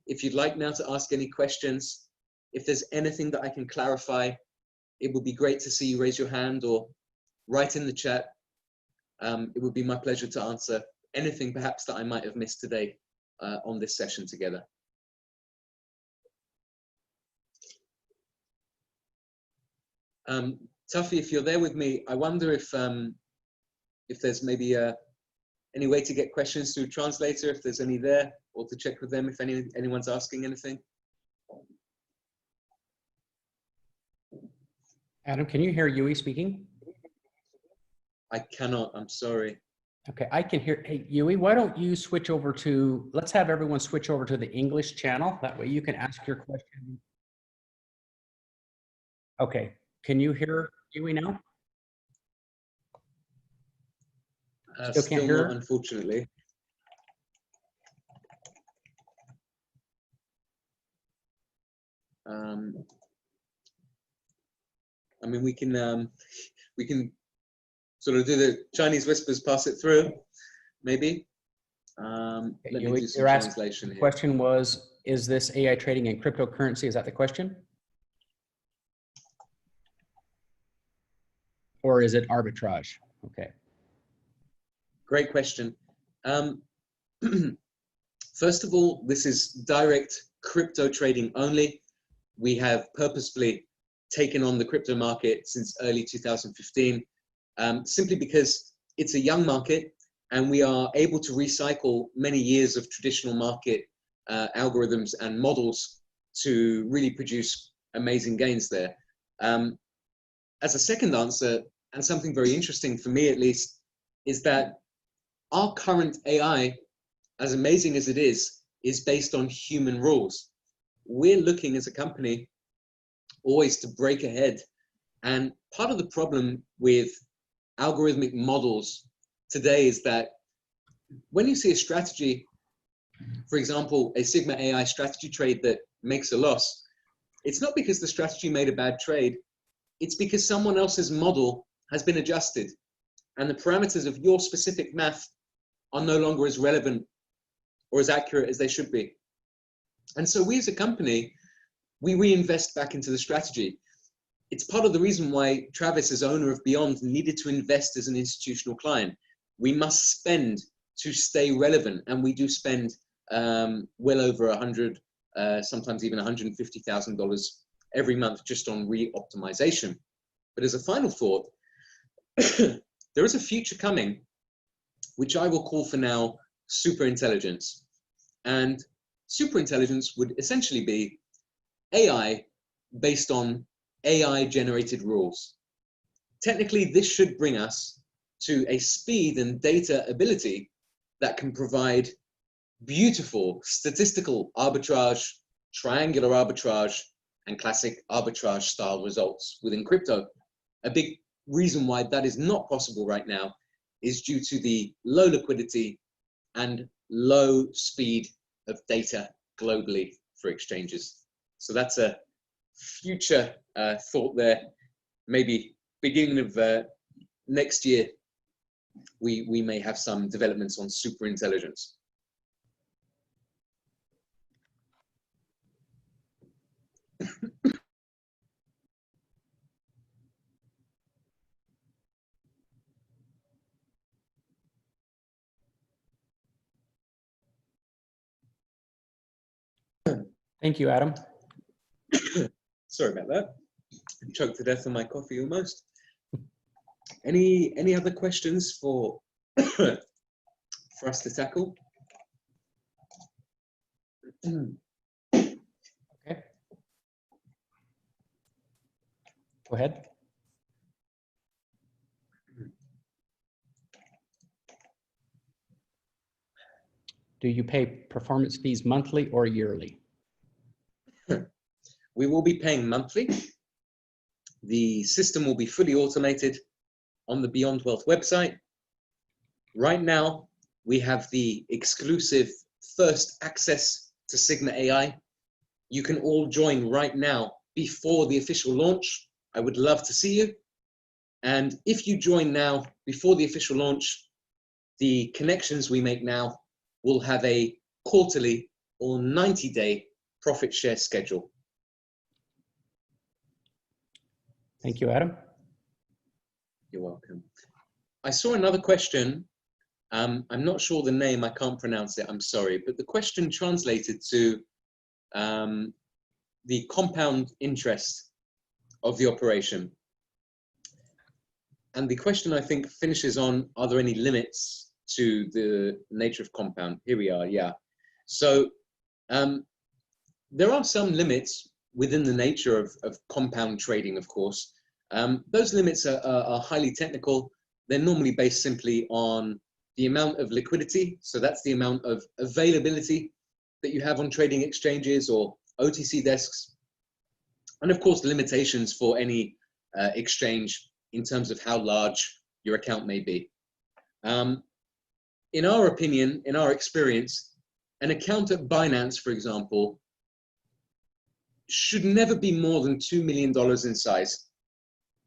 A: If you'd like now to ask any questions, if there's anything that I can clarify, it would be great to see you raise your hand or write in the chat. It would be my pleasure to answer anything perhaps that I might have missed today on this session together. Tuffy, if you're there with me, I wonder if there's maybe any way to get questions through translator, if there's any there, or to check with them if anyone's asking anything.
B: Adam, can you hear Yui speaking?
A: I cannot, I'm sorry.
B: Okay, I can hear. Hey, Yui, why don't you switch over to, let's have everyone switch over to the English channel. That way you can ask your question. Okay, can you hear Yui now?
A: Still can't hear not, unfortunately. I mean, we can sort of do the Chinese whispers, pass it through, maybe. Let me do some translation here.
B: The question was, is this AI trading in cryptocurrency? Is that the question? Or is it arbitrage? Okay.
A: Great question. First of all, this is direct crypto trading only. We have purposefully taken on the crypto market since early 2015, simply because it's a young market and we are able to recycle many years of traditional market algorithms and models to really produce amazing gains there. As a second answer, and something very interesting for me at least, is that our current AI, as amazing as it is based on human rules. We're looking as a company always to break ahead. And part of the problem with algorithmic models today is that when you see a strategy, for example, a Sigma AI strategy trade that makes a loss, it's not because the strategy made a bad trade, it's because someone else's model has been adjusted and the parameters of your specific math are no longer as relevant or as accurate as they should be. And so we as a company, we reinvest back into the strategy. It's part of the reason why Travis, as owner of Beyond, needed to invest as an institutional client. We must spend to stay relevant, and we do spend well over 100, sometimes even $150,000 every month just on re-optimization. But as a final thought, there is a future coming, which I will call for now super intelligence. And super intelligence would essentially be AI based on AI generated rules. Technically, this should bring us to a speed and data ability that can provide beautiful statistical arbitrage, triangular arbitrage, and classic arbitrage style results within crypto. A big reason why that is not possible right now is due to the low liquidity and low speed of data globally for exchanges. So that's a future thought there, maybe beginning of next year, we may have some developments on super intelligence.
B: Thank you, Adam.
A: Sorry about that. I choked to death on my coffee almost. Any other questions for for us to tackle?
B: Okay. Go ahead. Do you pay performance fees monthly or yearly?
A: We will be paying monthly. The system will be fully automated on the Beyond Wealth website. Right now, we have the exclusive first access to Sigma AI. You can all join right now before the official launch. I would love to see you. And if you join now before the official launch, the connections we make now will have a quarterly or 90-day profit share schedule.
B: Thank you, Adam.
A: You're welcome. I saw another question. I'm not sure the name, I can't pronounce it, I'm sorry, but the question translated to the compound interest of the operation. And the question, I think, finishes on, are there any limits to the nature of compound? Here we are, yeah. So there are some limits within the nature of compound trading, of course. Those limits are highly technical. They're normally based simply on the amount of liquidity. So that's the amount of availability that you have on trading exchanges or OTC desks. And of course, limitations for any exchange in terms of how large your account may be. In our opinion, in our experience, an account at Binance, for example, should never be more than $2 million in size.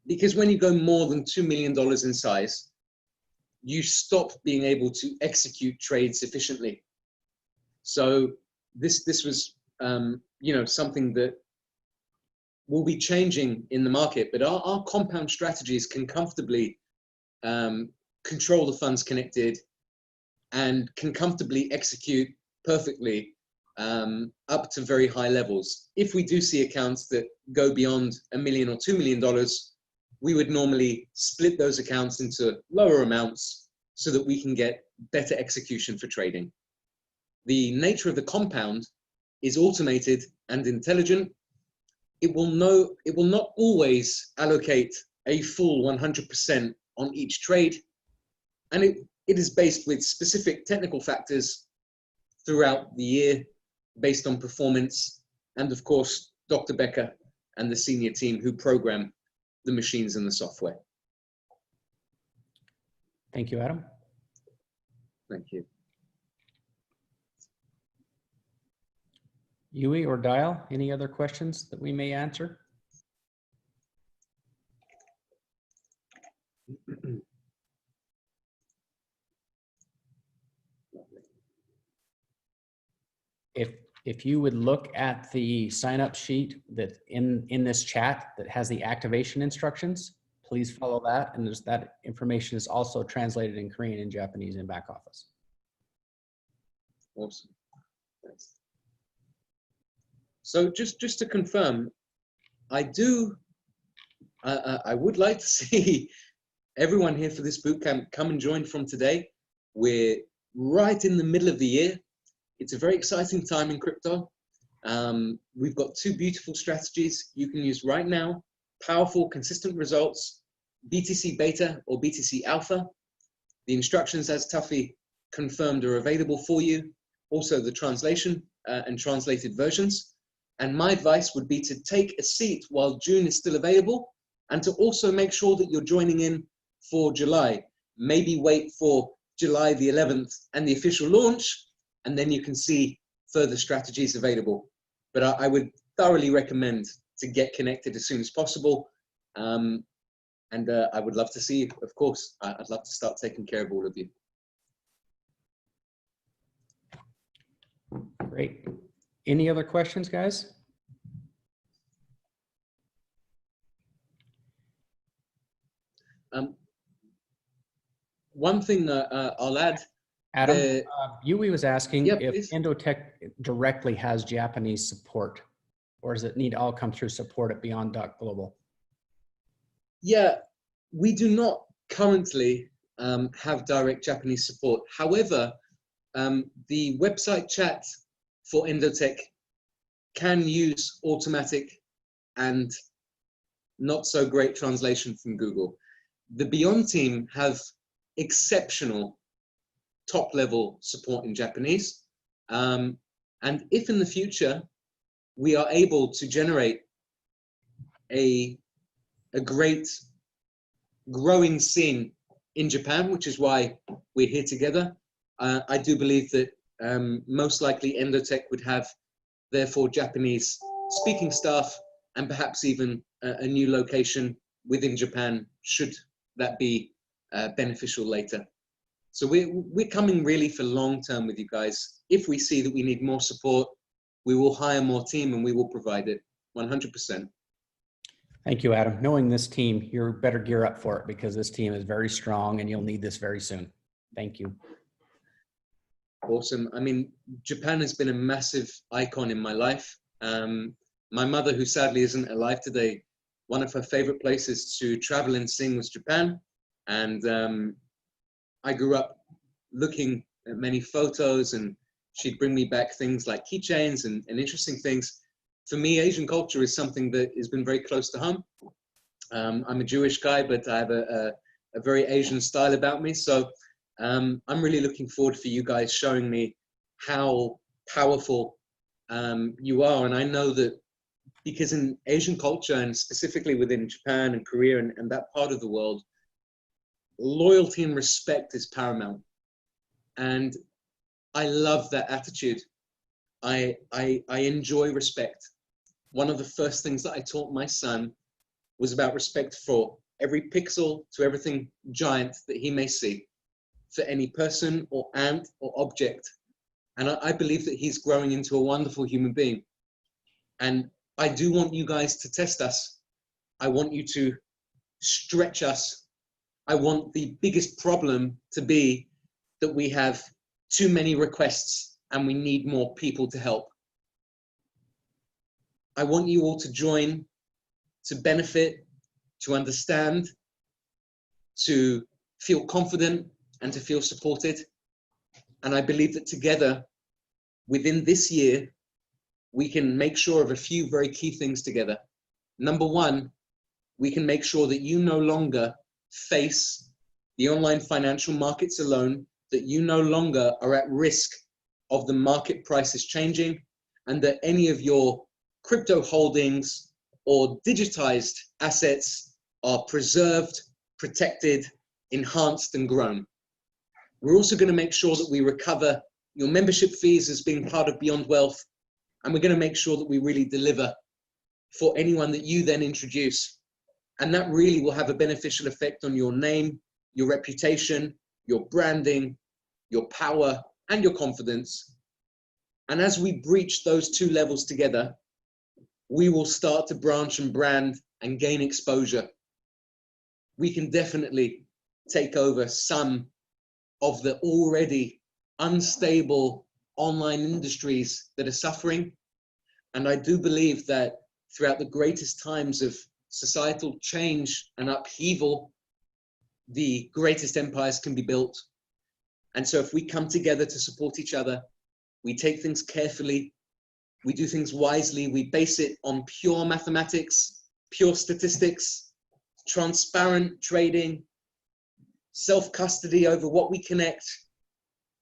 A: Because when you go more than $2 million in size, you stop being able to execute trades efficiently. So this was, you know, something that will be changing in the market, but our compound strategies can comfortably control the funds connected and can comfortably execute perfectly up to very high levels. If we do see accounts that go beyond $1 million or $2 million, we would normally split those accounts into lower amounts so that we can get better execution for trading. The nature of the compound is automated and intelligent. It will not always allocate a full 100% on each trade. And it is based with specific technical factors throughout the year based on performance. And of course, Dr. Becker and the senior team who program the machines and the software.
B: Thank you, Adam.
A: Thank you.
B: Yui or Dial, any other questions that we may answer? If you would look at the sign up sheet that in this chat that has the activation instructions, please follow that. And that information is also translated in Korean and Japanese in back office.
A: Awesome. Thanks. So just to confirm, I would like to see everyone here for this bootcamp come and join from today. We're right in the middle of the year. It's a very exciting time in crypto. We've got two beautiful strategies you can use right now. Powerful, consistent results, BTC Beta or BTC Alpha. The instructions, as Tuffy confirmed, are available for you. Also the translation and translated versions. And my advice would be to take a seat while June is still available and to also make sure that you're joining in for July. Maybe wait for July the 11th and the official launch, and then you can see further strategies available. But I would thoroughly recommend to get connected as soon as possible. And I would love to see you, of course. I'd love to start taking care of all of you.
B: Great. Any other questions, guys?
A: One thing I'll add.
B: Adam, Yui was asking if
A: please.
B: Endotech directly has Japanese support, or does it need to all come through support at beyond.global?
A: Yeah, we do not currently have direct Japanese support. However, the website chat for Endotech can use automatic and not so great translation from Google. The Beyond team have exceptional top level support in Japanese. And if in the future we are able to generate a great growing scene in Japan, which is why we're here together, I do believe that most likely Endotech would have therefore Japanese speaking staff and perhaps even a new location within Japan, should that be beneficial later. So we're coming really for long term with you guys. If we see that we need more support, we will hire more team and we will provide it 100%.
B: Thank you, Adam. Knowing this team, you're better gear up for it, because this team is very strong and you'll need this very soon. Thank you.
A: Awesome. I mean, Japan has been a massive icon in my life. My mother, who sadly isn't alive today, one of her favorite places to travel and sing was Japan. And I grew up looking at many photos, and she'd bring me back things like keychains and interesting things. For me, Asian culture is something that has been very close to home. I'm a Jewish guy, but I have a very Asian style about me. So I'm really looking forward for you guys showing me how powerful you are. And I know that because in Asian culture, and specifically within Japan and Korea and that part of the world, loyalty and respect is paramount. And I love that attitude. I enjoy respect. One of the first things that I taught my son was about respect for every pixel to everything giant that he may see, for any person or ant or object. And I believe that he's growing into a wonderful human being. And I do want you guys to test us. I want you to stretch us. I want the biggest problem to be that we have too many requests and we need more people to help. I want you all to join, to benefit, to understand, to feel confident, and to feel supported. And I believe that together, within this year, we can make sure of a few very key things together. Number one, we can make sure that you no longer face the online financial markets alone, that you no longer are at risk of the market prices changing, and that any of your crypto holdings or digitized assets are preserved, protected, enhanced, and grown. We're also going to make sure that we recover your membership fees as being part of Beyond Wealth, and we're going to make sure that we really deliver for anyone that you then introduce. And that really will have a beneficial effect on your name, your reputation, your branding, your power, and your confidence. And as we breach those two levels together, we will start to branch and brand and gain exposure. We can definitely take over some of the already unstable online industries that are suffering. And I do believe that throughout the greatest times of societal change and upheaval, the greatest empires can be built. And so if we come together to support each other, we take things carefully, we do things wisely, we base it on pure mathematics, pure statistics, transparent trading, self-custody over what we connect,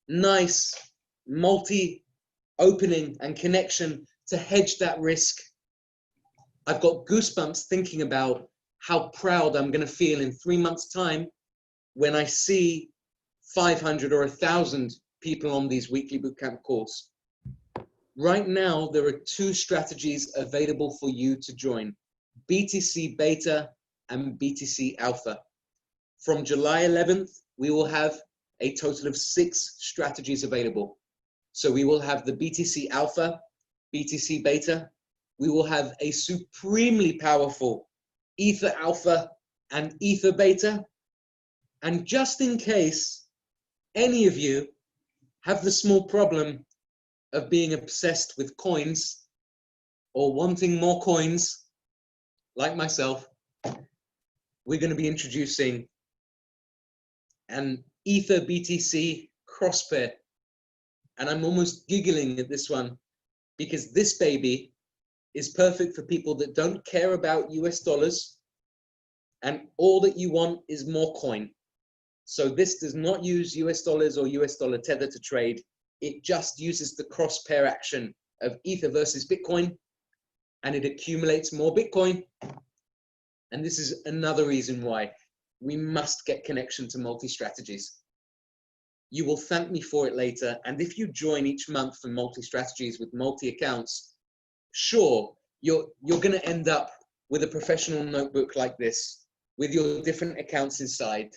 A: nice multi-opening and connection to hedge that risk. I've got goosebumps thinking about how proud I'm going to feel in 3 months' time when I see 500 or 1,000 people on these weekly bootcamp calls. Right now, there are 2 strategies available for you to join: BTC Beta and BTC Alpha. From July 11th, we will have a total of 6 strategies available. So we will have the BTC Alpha, BTC Beta. We will have a supremely powerful Ether Alpha and Ether Beta. And just in case any of you have the small problem of being obsessed with coins or wanting more coins, like myself, we're going to be introducing an Ether BTC cross pair. And I'm almost giggling at this one because this baby is perfect for people that don't care about US dollars and all that you want is more coin. So this does not use US dollars or US dollar tether to trade. It just uses the cross pair action of Ether versus Bitcoin, and it accumulates more Bitcoin. And this is another reason why we must get connection to multi-strategies. You will thank me for it later. And if you join each month for multi-strategies with multi-accounts, sure, you're going to end up with a professional notebook like this, with your different accounts inside,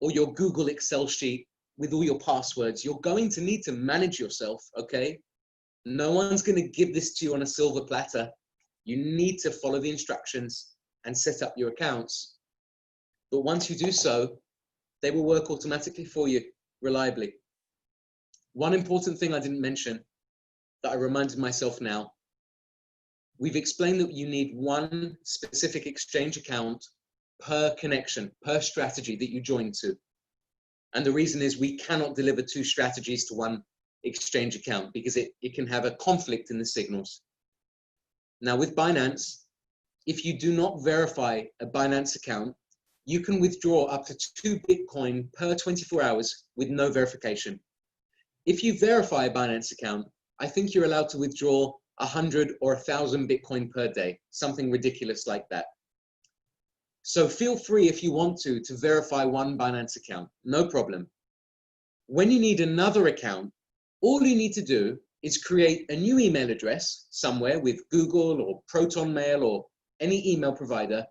A: or your Google Excel sheet with all your passwords. You're going to need to manage yourself, okay? No one's going to give this to you on a silver platter. You need to follow the instructions and set up your accounts. But once you do so, they will work automatically for you, reliably. One important thing I didn't mention that I reminded myself now, we've explained that you need one specific exchange account per connection, per strategy that you join to. And the reason is we cannot deliver 2 strategies to one exchange account because it can have a conflict in the signals. Now with Binance, if you do not verify a Binance account, you can withdraw up to 2 Bitcoin per 24 hours with no verification. If you verify a Binance account, I think you're allowed to withdraw 100 or 1,000 Bitcoin per day, something ridiculous like that. So feel free if you want to verify one Binance account, no problem. When you need another account, all you need to do is create a new email address somewhere with Google or Proton Mail or any email provider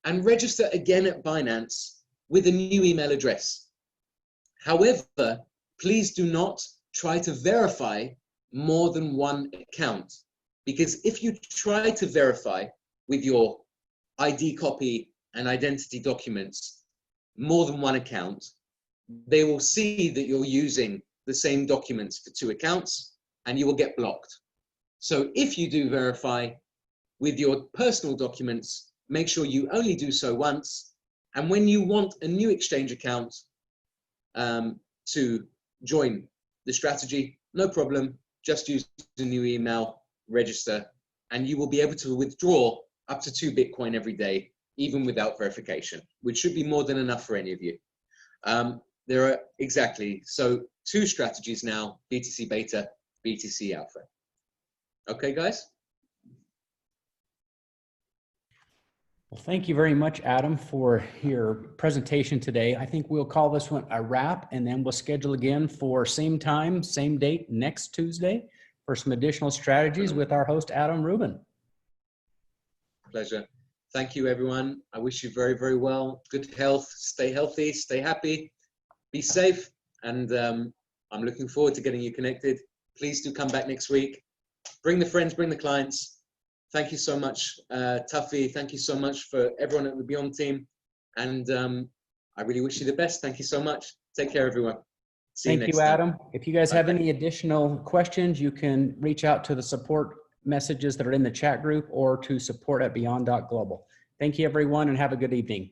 A: and register again at Binance with a new email address. However, please do not try to verify more than one account, because if you try to verify with your ID copy and identity documents more than one account, they will see that you're using the same documents for 2 accounts and you will get blocked. So if you do verify with your personal documents, make sure you only do so once. And when you want a new exchange account to join the strategy, no problem, just use the new email, register, and you will be able to withdraw up to 2 Bitcoin every day, even without verification, which should be more than enough for any of you. There are exactly, so 2 strategies now, BTC Beta, BTC Alpha. Okay, guys?
B: Well, thank you very much, Adam, for your presentation today. I think we'll call this one a wrap, and then we'll schedule again for same time, same date next Tuesday for some additional strategies with our host, Adam Rubin.
A: Pleasure. Thank you, everyone. I wish you very, very well. Good health. Stay healthy. Stay happy. Be safe. And I'm looking forward to getting you connected. Please do come back next week. Bring the friends, bring the clients. Thank you so much, Tuffy. Thank you so much for everyone at the Beyond team. And I really wish you the best. Thank you so much. Take care, everyone. See you next time.
B: Thank you, Adam. If you guys have any additional questions, you can reach out to the support messages that are in the chat group or to support@beyond.global. Thank you, everyone, and have a good evening.